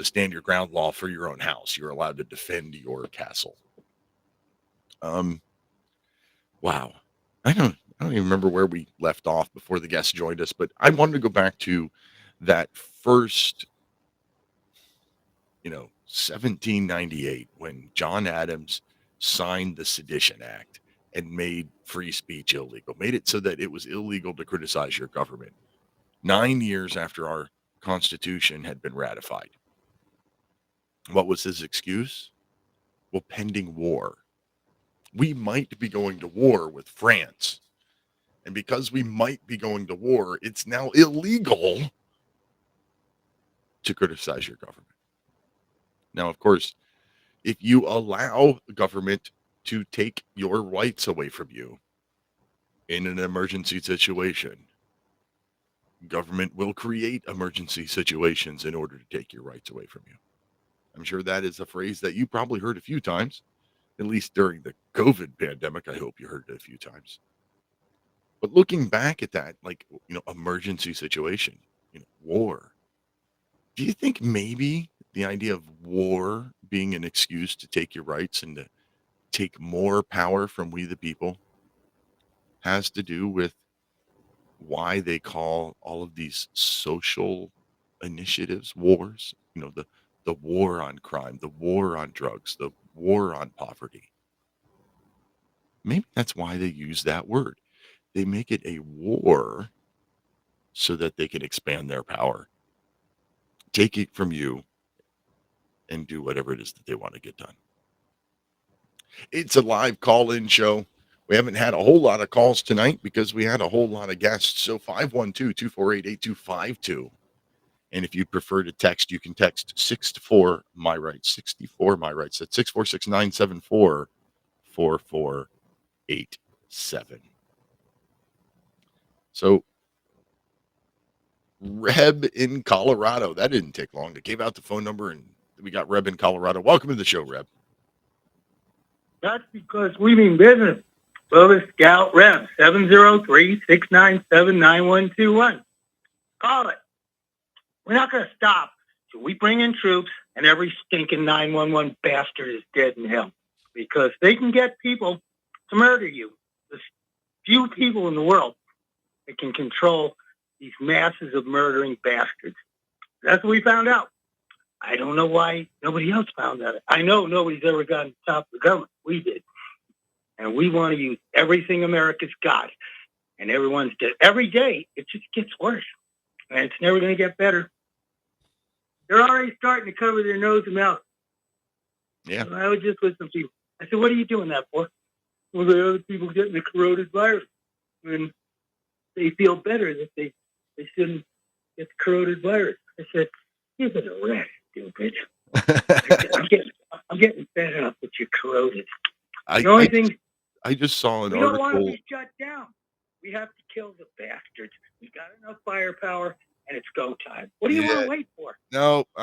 stand your ground law for your own house. You're allowed to defend your castle. Wow. I don't even remember where we left off before the guest joined us, but I wanted to go back to that first, 1798, when John Adams signed the Sedition Act and made free speech illegal, made it so that it was illegal to criticize your government. 9 years after our Constitution had been ratified. What was his excuse? Well, pending war. We might be going to war with France. And because we might be going to war, it's now illegal to criticize your government. Now, of course, if you allow the government to take your rights away from you in an emergency situation, government will create emergency situations in order to take your rights away from you. I'm sure that is a phrase that you probably heard a few times, at least during the COVID pandemic. I hope you heard it a few times. But looking back at that, emergency situation, war, do you think maybe the idea of war being an excuse to take your rights and to take more power from we the people has to do with why they call all of these social initiatives wars? The war on crime, the war on drugs, the war on poverty. Maybe that's why they use that word. They make it a war so that they can expand their power, take it from you, and do whatever it is that they want to get done. It's a live call-in show. We haven't had a whole lot of calls tonight because we had a whole lot of guests. So 512-248-8252. And if you prefer to text, you can text 64 my rights, 64 my rights. That's 646-974-4487. So Reb in Colorado. That didn't take long. They gave out the phone number and we got Reb in Colorado. Welcome to the show, Reb. That's because we mean business. Willis Scout Reb, 703-697-9121. Call it. We're not going to stop till we bring in troops and every stinking 911 bastard is dead in hell. Because they can get people to murder you. There's few people in the world that can control these masses of murdering bastards. That's what we found out. I don't know why nobody else found out. I know nobody's ever gotten to the top of the government. We did. And we want to use everything America's got. And everyone's dead. Every day, it just gets worse. And it's never going to get better. They're already starting to cover their nose and mouth. Yeah. And I was just with some people. I said, what are you doing that for? Well, the other people getting the corroded virus. And they feel better that they shouldn't get the corroded virus. I said, give it a rest, stupid. I'm getting fed up with your corroded. The only thing I just saw an we don't want to article. be shut down. We have to kill the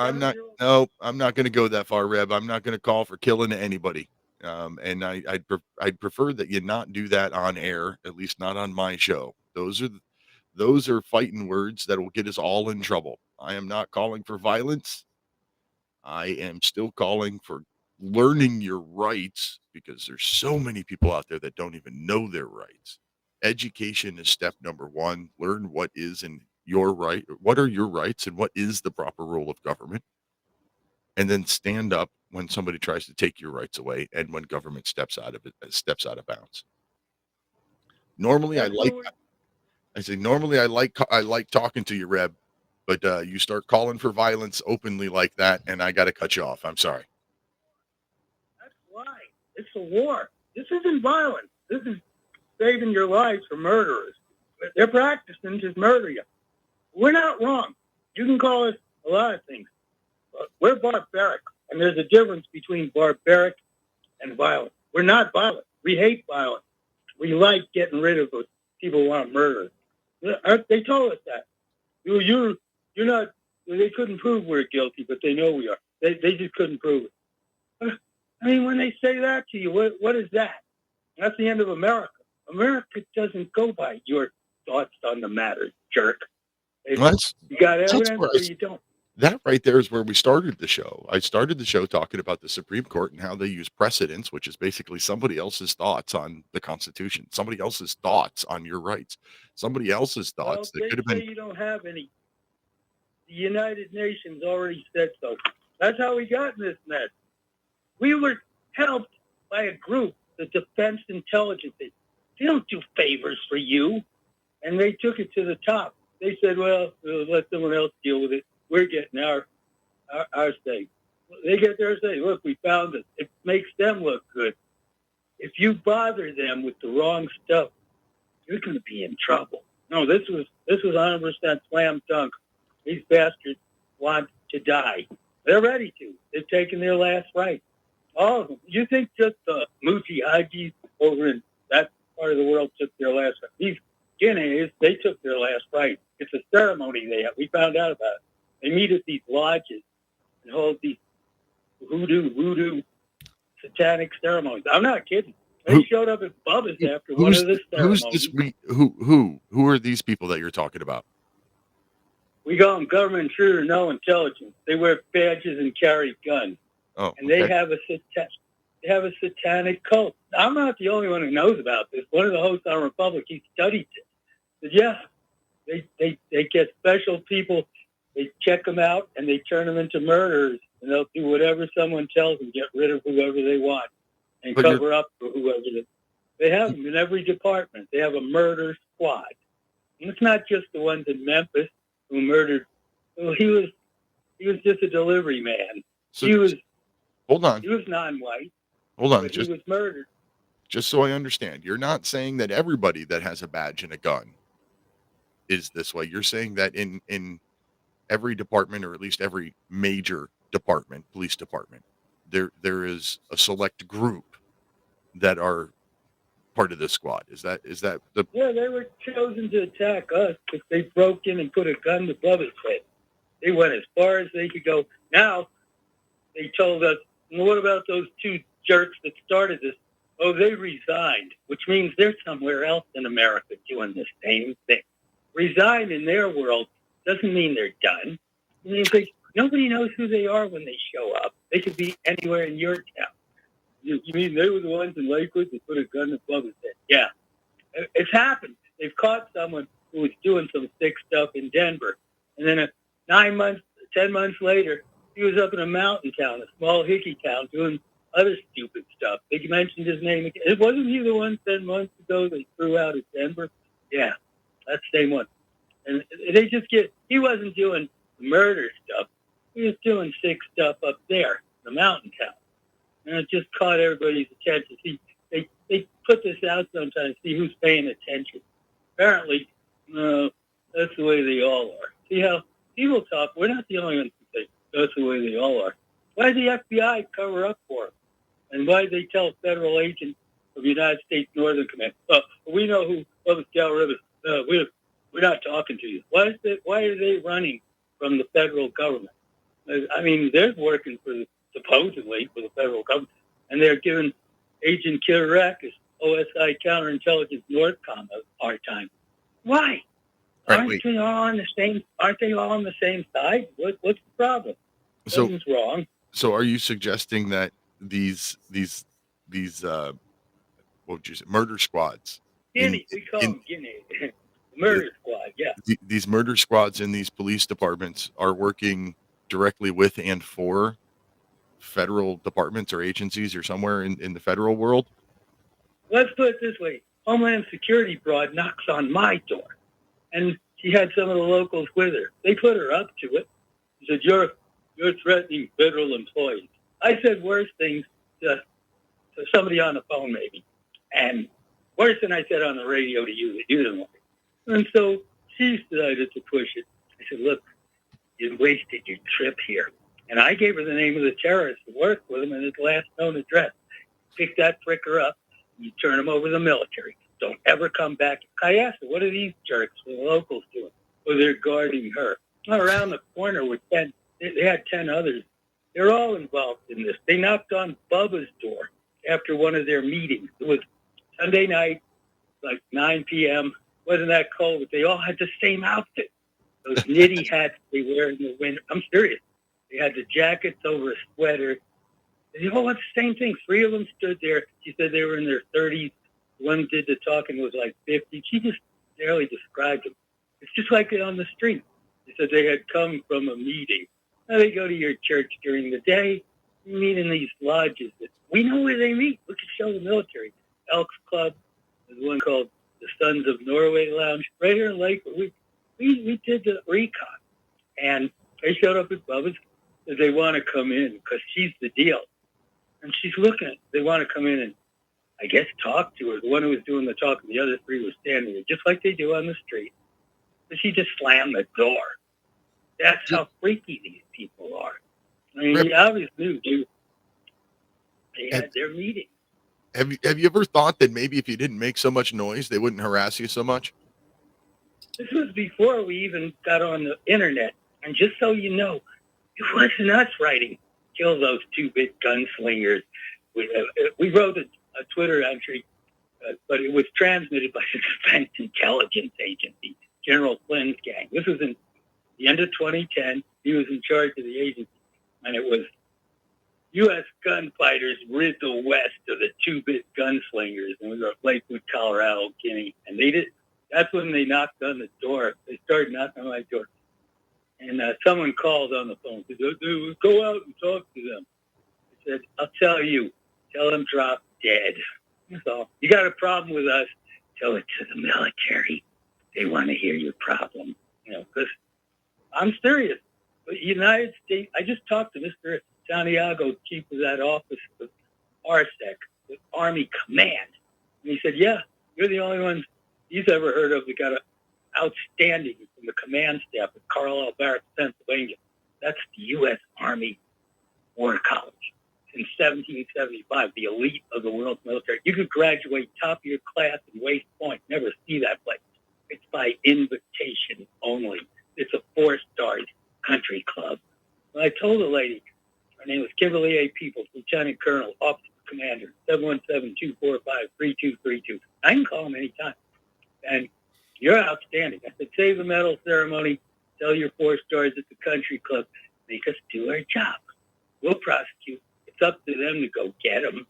I'm not. No, I'm not going to go that far, Reb. I'm not going to call for killing anybody. And I'd prefer that you not do that on air, at least not on my show. Those are fighting words that will get us all in trouble. I am not calling for violence. I am still calling for learning your rights, because there's so many people out there that don't even know their rights. Education is step number one. Learn what is in your right, what are your rights, and what is the proper role of government. And then stand up when somebody tries to take your rights away, and when government steps out of bounds. Normally, I like talking to you, Reb, but you start calling for violence openly like that, and I got to cut you off. I'm sorry. That's why. It's a war. This isn't violence. This is saving your lives from murderers. They're practicing to murder you. We're not wrong. You can call us a lot of things. But we're barbaric, and there's a difference between barbaric and violent. We're not violent. We hate violence. We like getting rid of those people who want to murder. They told us that. You're not. They couldn't prove we're guilty, but they know we are. They just couldn't prove it. I mean, when they say that to you, what is that? That's the end of America. America doesn't go by your thoughts on the matter, jerk. You got evidence or you don't. That right there is where we started the show. I started the show talking about the Supreme Court and how they use precedents, which is basically somebody else's thoughts on the Constitution, somebody else's thoughts on your rights, somebody else's thoughts that could have been. You don't have any. The United Nations already said so. That's how we got in this mess. We were helped by a group, the Defense Intelligence. They don't do favors for you. And they took it to the top. They said, well, we'll let someone else deal with it. We're getting our say. They get their say. Look, we found it. It makes them look good. If you bother them with the wrong stuff, you're going to be in trouble. No, this was 100% slam dunk. These bastards want to die. They're ready to. They've taken their last right. All of them. You think just the Mujahideen over in that part of the world took their last right? These Guineas, they took their last right. It's a ceremony they have. We found out about it. They meet at these lodges and hold these voodoo, satanic ceremonies. I'm not kidding. They showed up at Bubba's after one of the ceremonies. Who are these people that you're talking about? We call them government intruder, no intelligence. They wear badges and carry guns. Oh, and they have a satanic cult. I'm not the only one who knows about this. One of the hosts on Republic, he studied it. But yeah, they get special people. They check them out and they turn them into murderers, and they'll do whatever someone tells them, get rid of whoever they want, and cover up for whoever they have them in every department. They have a murder squad. And it's not just the ones in Memphis who murdered. Well, he was just a delivery man. So hold on. He was non-white. Hold on. He was murdered. Just so I understand, you're not saying that everybody that has a badge and a gun is this way. You're saying that in every department, or at least every major department, police department, there is a select group that are part of this squad. Is that the? Yeah, they were chosen to attack us because they broke in and put a gun to Bubba's head. They went as far as they could go. Now they told us, well, what about those two jerks that started this? Oh, they resigned, which means they're somewhere else in America doing the same thing. Resign in their world doesn't mean they're done. It means nobody knows who they are when they show up. They could be anywhere in your town. You mean they were the ones in Lakewood that put a gun to Bubba's head? Yeah. It's happened. They've caught someone who was doing some sick stuff in Denver. And then 10 months later, he was up in a mountain town, a small hickey town, doing other stupid stuff. They mentioned his name again. It wasn't he the one 10 months ago they threw out at Denver? Yeah, that's the same one. And they just he wasn't doing murder stuff. He was doing sick stuff up there in the mountain town. And it just caught everybody's attention. See, they put this out sometimes, see who's paying attention. Apparently, that's the way they all are. See how people talk? We're not the only ones who think that's the way they all are. Why did the FBI cover up for them? And why did they tell federal agents of the United States Northern Command, we know who Bubba's Gal Rivers, we're not talking to you. Why are they running from the federal government? I mean, they're working supposedly for the federal government, and they're giving Agent Kirarakis, OSI Counterintelligence Northcom, a hard time. Why? Aren't they all on the same side? What's the problem? Something's wrong. So are you suggesting that these what would you say, murder squads? We call them Guinea. Murder squad, yeah. These murder squads in these police departments are working directly with and for federal departments or agencies or somewhere in the federal world? Let's put it this way. Homeland Security broad knocks on my door. And she had some of the locals with her. They put her up to it. She said, you're threatening federal employees. I said worse things to somebody on the phone maybe. And worse than I said on the radio to you that you didn't like. And so she decided to push it. I said, look, you wasted your trip here. And I gave her the name of the terrorist who worked with him and his last known address. Pick that fricker up, and you turn him over to the military. Don't ever come back. I asked her, what are these jerks, the locals doing? Well, they're guarding her. Around the corner were 10, they had 10 others. They're all involved in this. They knocked on Bubba's door after one of their meetings. It was Sunday night, like 9 p.m. Wasn't that cold, but they all had the same outfit. Those knitty hats they wear in the winter. I'm serious. They had the jackets over a sweater. They all had the same thing. 3 of them stood there. She said they were in their 30s. One did the talking was like 50. She just barely described them. It's just like on the street. They said they had come from a meeting. Now they go to your church during the day. You meet in these lodges. We know where they meet. Look at Show the Military. Elks Club. There's one called the Sons of Norway Lounge. Right here in Lakewood. We did the recon. And they showed up at Bubba's. Said they want to come in because she's the deal. And she's looking. They want to come in and, I guess, talk to her. The one who was doing the talking, the other 3 were standing there, just like they do on the street. But she just slammed the door. That's how freaky these people are. I mean, you obviously knew, dude. They had their meeting. Have you ever thought that maybe if you didn't make so much noise, they wouldn't harass you so much? This was before we even got on the internet. And just so you know, it wasn't us writing, kill those 2-bit gunslingers. We wrote a Twitter entry, but it was transmitted by the Defense Intelligence Agency, General Flynn's gang. This was in the end of 2010. He was in charge of the agency, and it was U.S. gunfighters rid the West of the 2-bit gunslingers. And we were at Lakewood, Colorado, Guinea, and that's when they knocked on the door. They started knocking on my door. And someone called on the phone. Said, go out and talk to them. I said, I'll tell you. Tell them drop dead. That's all. You got a problem with us, tell it to the military. They want to hear your problem. Because I'm serious. But United States, I just talked to Mr. Santiago, chief of that office of RSEC, the Army Command. And he said, yeah, you're the only ones he's ever heard of that got an outstanding from the command staff at Carlisle Barracks, Pennsylvania. That's the U.S. Army War College. In 1775, the elite of the world's military. You could graduate top of your class in West Point, never see that place. It's by invitation only. It's a 4-star country club. And I told the lady, her name was Kimberly A. Peoples, Lieutenant Colonel, Officer Commander, 717-245-3232. I can call them anytime. And you're outstanding. I said, save the medal ceremony, tell your 4 stars at the country club, make us do our job. We'll prosecute. It's up to them to go get them.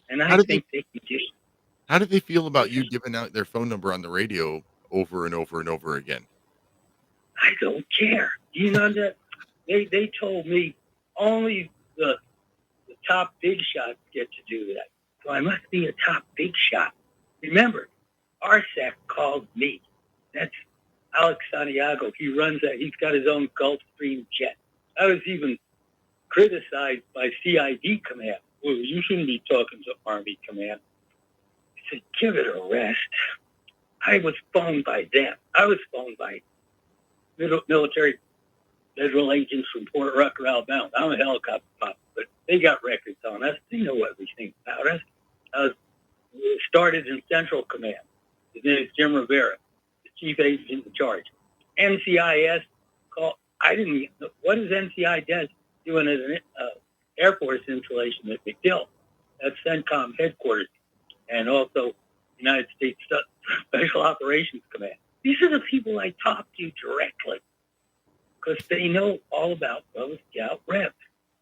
And I think they can do it. How do they feel about you giving out their phone number on the radio over and over and over again? I don't care. You know that they told me only the top big shots get to do that. So I must be a top big shot. Remember, RSEC called me. That's Alex Santiago. He runs that. He's got his own Gulfstream jet. I was even criticized by CID Command. Well, you shouldn't be talking to Army Command. I said, give it a rest. I was phoned by them. I was phoned by military federal agents from Port Rucker, Alabama. I'm a helicopter pilot, but they got records on us. They know everything about us. I was started in Central Command. His name is Jim Rivera, the chief agent in charge. NCIS called. I didn't know. What is NCIS? doing an Air Force installation at MacDill. That's CENTCOM headquarters, and also United States Special Operations Command. These are the people I talk to directly because they know all about those Scout reps.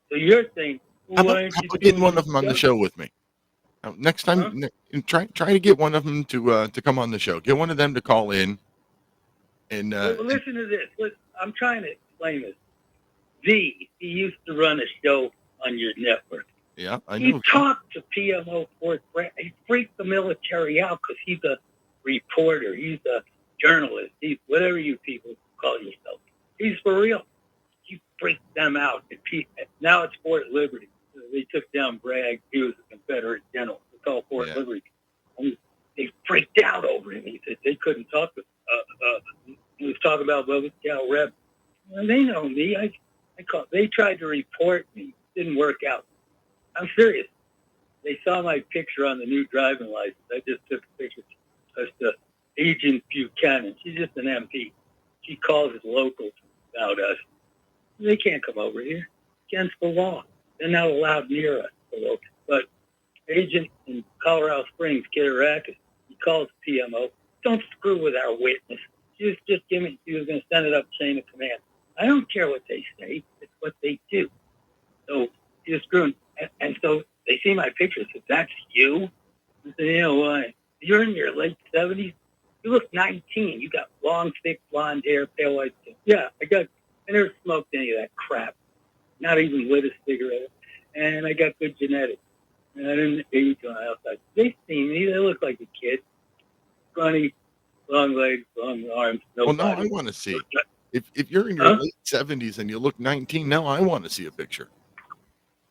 So you're saying, How about getting one of them on the show with me? Next time, try to get one of them to come on the show. Get one of them to call in. And well, listen to this. I'm trying to explain this. He used to run a show on your network. Yeah, I know. He talked to PMO Fort Brent. He freaked the military out because he's a reporter. He's a journalist. He's whatever you people call yourself. He's for real. He freaked them out. Now it's Fort Liberty. They took down Bragg. He was a Confederate general. It's called Fort Liberty. And they freaked out over him. He said they couldn't talk to he was talking about Bubba Scout Rep. Well, they know me. They tried to report me. Didn't work out. I'm serious. They saw my picture on the new driving license. I just took a picture. That's Agent Buchanan. She's just an MP. She calls it locals about us. They can't come over here. Against the law. They're not allowed near us. But Agent in Colorado Springs, Kitarakis, he calls PMO. Don't screw with our witness. She was going to send it up chain of command. I don't care what they say. It's what they do. So he was screwing. And so they see my picture. Said, "That's you." I said, "You know why? You're in your late 70s. You look 19. You got long, thick blonde hair, pale white skin." Yeah, I never smoked any of that crap. Not even lit a cigarette. And I got good genetics. And I didn't age on the outside. They see me. They look like a kid. Scrawny, long legs, long arms. Well, now I want to see. If you're in your late 70s and you look 19, now I want to see a picture.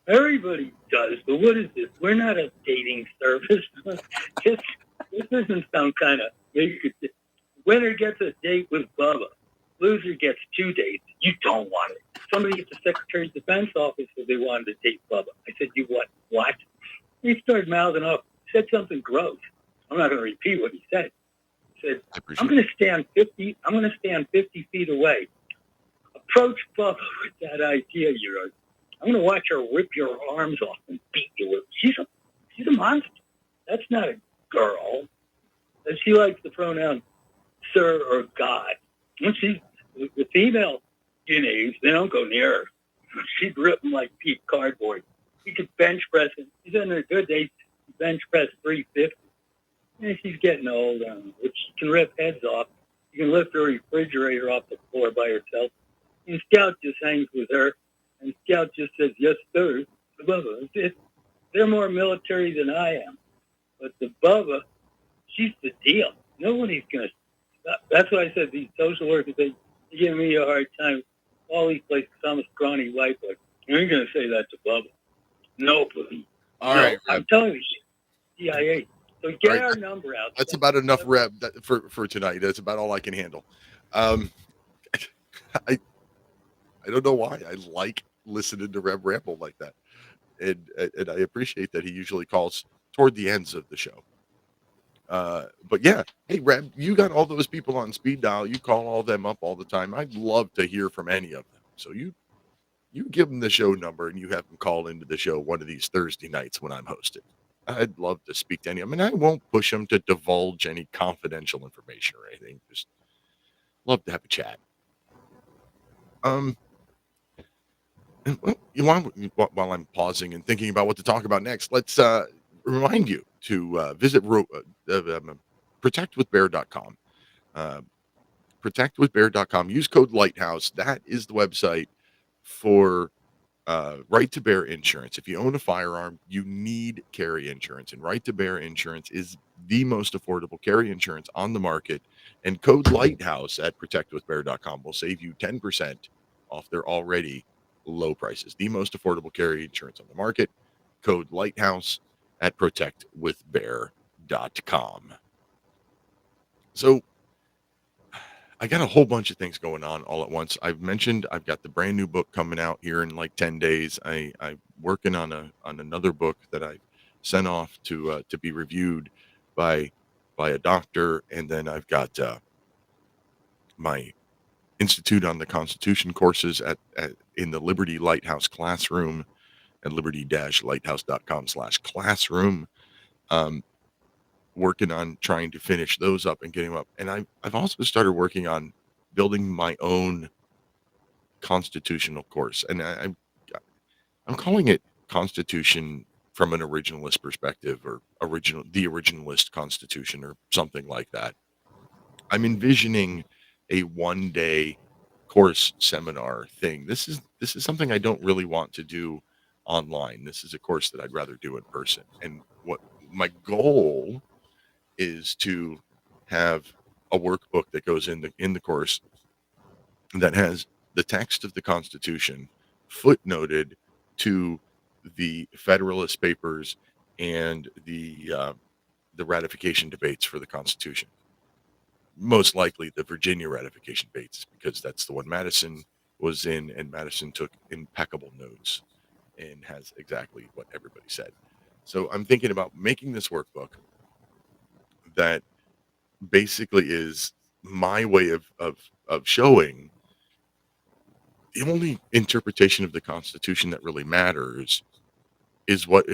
Everybody does, but what is this? We're not a dating service. This isn't some kind of... Winner gets a date with Bubba. Loser gets 2 dates. You don't want it. Somebody at the Secretary of Defense office said they wanted to date Bubba. I said, "You what? What?" He started mouthing off. Said something gross. I'm not going to repeat what he said. He said, I'm going to stand 50 feet away. Approach Bubba with that idea of yours. I'm going to watch her rip your arms off and beat you with. She's a monster. That's not a girl. And she likes the pronoun sir or God. When the female guineas, they don't go near her. She'd rip them like cheap cardboard. She could bench press it. She's in her good days, bench press 350. And she's getting old, but she can rip heads off. You can lift her refrigerator off the floor by herself. And Scout just hangs with her. And Scout just says, "Yes, sir." The Bubba. They're more military than I am. But the Bubba, she's the deal. Nobody's going to stop. That's why I said these social workers, they give me a hard time. All these places, I'm a scrawny white boy. You ain't going to say that to Bubba. Nobody. All right. I'm telling you, CIA. So get our number out. That's about enough rep for tonight. That's about all I can handle. I don't know why I like listening to Reb ramble like that, and I appreciate that he usually calls toward the ends of the show. But yeah, hey Reb, you got all those people on speed dial. You call all them up all the time. I'd love to hear from any of them. So you give them the show number and you have them call into the show one of these Thursday nights when I'm hosting. I'd love to speak to any of them, and I won't push them to divulge any confidential information or anything. Just love to have a chat. While I'm pausing and thinking about what to talk about next, let's remind you to visit protectwithbear.com. Protectwithbear.com. Use code Lighthouse. That is the website for Right to Bear insurance. If you own a firearm, you need carry insurance, and Right to Bear insurance is the most affordable carry insurance on the market. And code Lighthouse at protectwithbear.com will save you 10% off their already low prices. The most affordable carry insurance on the market. Code Lighthouse at protectwithbear.com. So I got a whole bunch of things going on all at once. I've mentioned I've got the brand new book coming out here in like 10 days. I'm working on another book that I sent off to be reviewed by a doctor, and then I've got my Institute on the Constitution courses in the Liberty Lighthouse classroom at liberty-lighthouse.com/classroom, working on trying to finish those up and getting them up. And I've also started working on building my own constitutional course, and I'm calling it Constitution from an originalist perspective, or the originalist Constitution, or something like that. I'm envisioning a one-day course seminar thing. This is something I don't really want to do online. This is a course that I'd rather do in person. And what my goal is to have a workbook that goes in the course that has the text of the Constitution footnoted to the Federalist Papers and the ratification debates for the Constitution. Most likely the Virginia ratification debates, because that's the one Madison was in, and Madison took impeccable notes and has exactly what everybody said. So I'm thinking about making this workbook that basically is my way of showing the only interpretation of the Constitution that really matters is what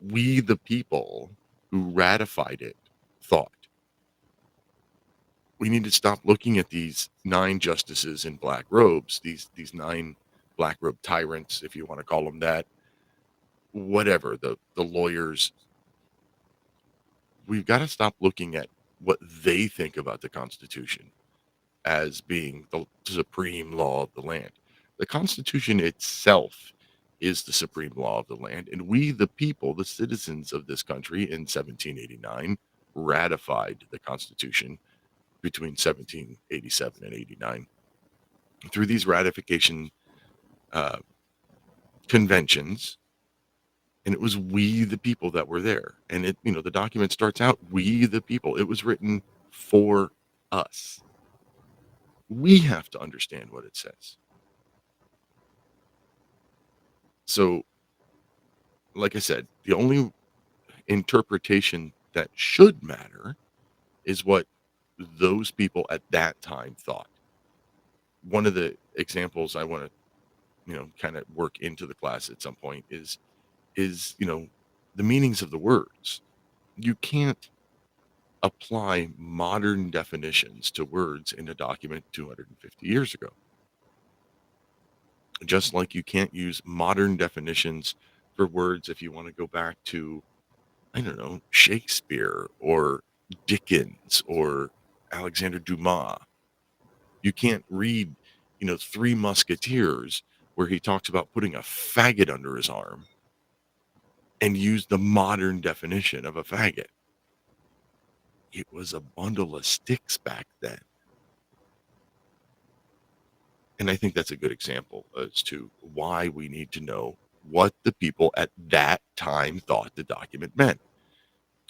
we, the people who ratified it, thought. We need to stop looking at these 9 justices in black robes, these 9 black robe tyrants, if you want to call them that, whatever, the lawyers. We've got to stop looking at what they think about the Constitution as being the supreme law of the land. The Constitution itself is the supreme law of the land, and we, the people, the citizens of this country, in 1789 ratified the Constitution between 1787 and 89. Through these ratification conventions, and it was we, the people, that were there. And it, the document starts out, we, the people. It was written for us. We have to understand what it says. So, like I said, the only interpretation that should matter is what those people at that time thought. One of the examples I want to, kind of work into the class at some point is the meanings of the words. You can't apply modern definitions to words in a document 250 years ago. Just like you can't use modern definitions for words if you want to go back to, I don't know, Shakespeare or Dickens or Alexander Dumas. You can't read, Three Musketeers, where he talks about putting a faggot under his arm, and use the modern definition of a faggot. It was a bundle of sticks back then. And I think that's a good example as to why we need to know what the people at that time thought the document meant.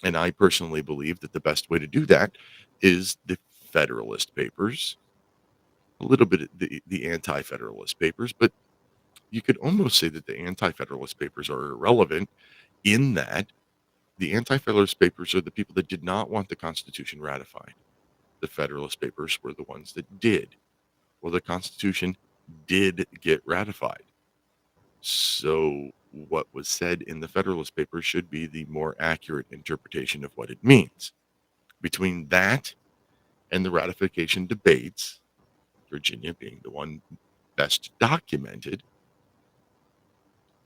And I personally believe that the best way to do that is the Federalist Papers, a little bit of the Anti-Federalist Papers, but you could almost say that the Anti-Federalist Papers are irrelevant, in that the Anti-Federalist Papers are the people that did not want the Constitution ratified. The Federalist Papers were the ones that did. Well, the Constitution did get ratified. So what was said in the Federalist Papers should be the more accurate interpretation of what it means. Between that and the ratification debates, Virginia being the one best documented,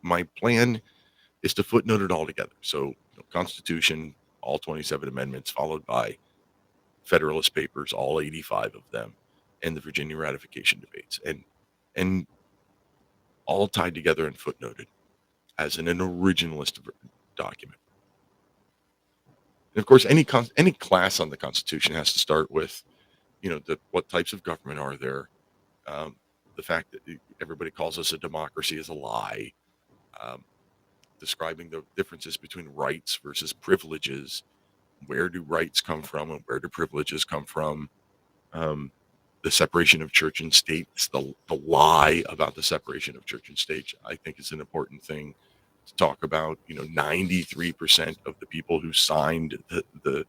my plan is to footnote it all together. So, Constitution, all 27 amendments, followed by Federalist Papers, all 85 of them, and the Virginia ratification debates, and all tied together and footnoted as an originalist document. And of course, any class on the Constitution has to start with, what types of government are there. The fact that everybody calls us a democracy is a lie. Describing the differences between rights versus privileges. Where do rights come from and where do privileges come from? The separation of church and state, the lie about the separation of church and state, I think is an important thing to talk about. 93% of the people who signed the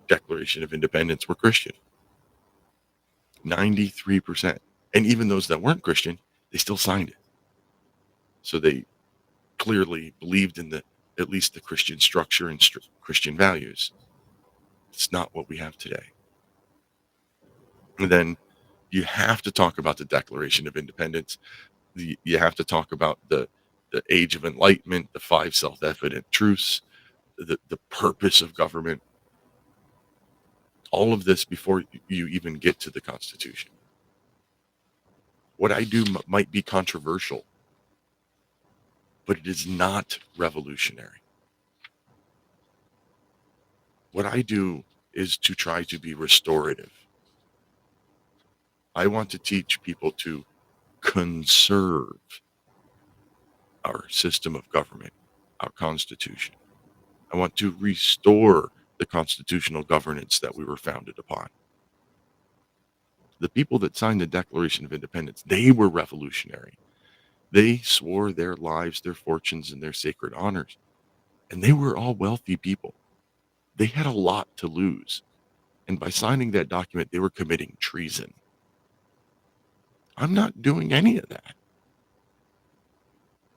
Declaration of Independence were Christian. 93%. And even those that weren't Christian They still signed it. So they clearly believed in at least the Christian structure and Christian values. It's not what we have today. And then you have to talk about the Declaration of Independence. You have to talk about the Age of Enlightenment, the 5 self-evident truths, the purpose of government. All of this before you even get to the Constitution. What I do might be controversial, but it is not revolutionary. What I do is to try to be restorative. I want to teach people to conserve our system of government, our Constitution. I want to restore the constitutional governance that we were founded upon. The people that signed the Declaration of Independence, they were revolutionary. They swore their lives, their fortunes, and their sacred honors. And they were all wealthy people. They had a lot to lose. And by signing that document, they were committing treason. I'm not doing any of that.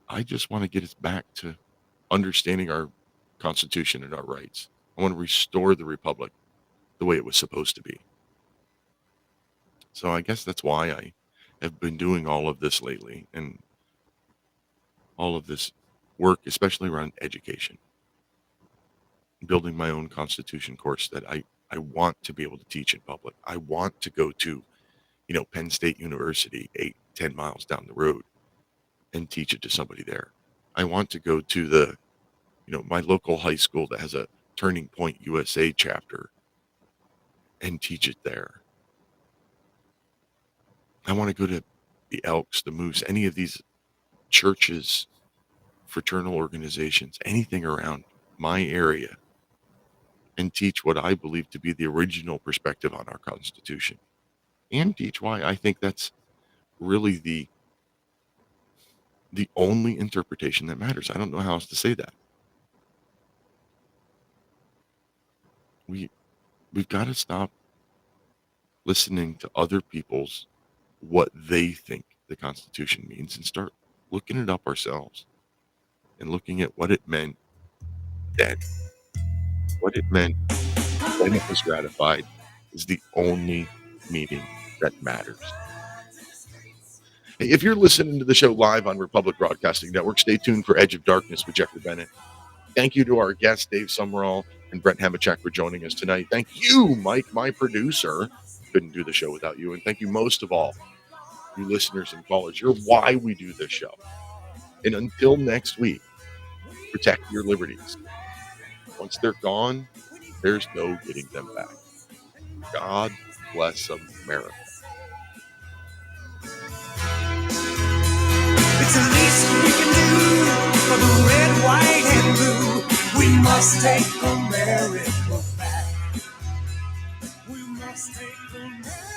I just want to get us back to understanding our Constitution and our rights. I want to restore the Republic the way it was supposed to be. So I guess that's why I have been doing all of this lately and all of this work, especially around education. Building my own Constitution course that I want to be able to teach in public. I want to go to, Penn State University, 8-10 miles down the road and teach it to somebody there. I want to go to my local high school that has a Turning Point USA chapter and teach it there. I want to go to the Elks, the Moose, any of these churches, fraternal organizations, anything around my area, and teach what I believe to be the original perspective on our Constitution, and teach why I think that's really the only interpretation that matters. I don't know how else to say that. We've got to stop listening to other people's what they think the Constitution means and start looking it up ourselves and looking at what it meant then. What it meant when it was ratified is the only meaning that matters. Hey, if you're listening to the show live on Republic Broadcasting Network, stay tuned for Edge of Darkness with Jeffrey Bennett. Thank you to our guests, Dave Sumrall and Brent Hamachek, for joining us tonight. Thank you, Mike, my producer. Couldn't do the show without you. And thank you most of all, you listeners and callers. You're why we do this show. And until next week, protect your liberties. Once they're gone, there's no getting them back. God bless America. It's the least we can do for the red, white, and blue. We must take America back. We must take America.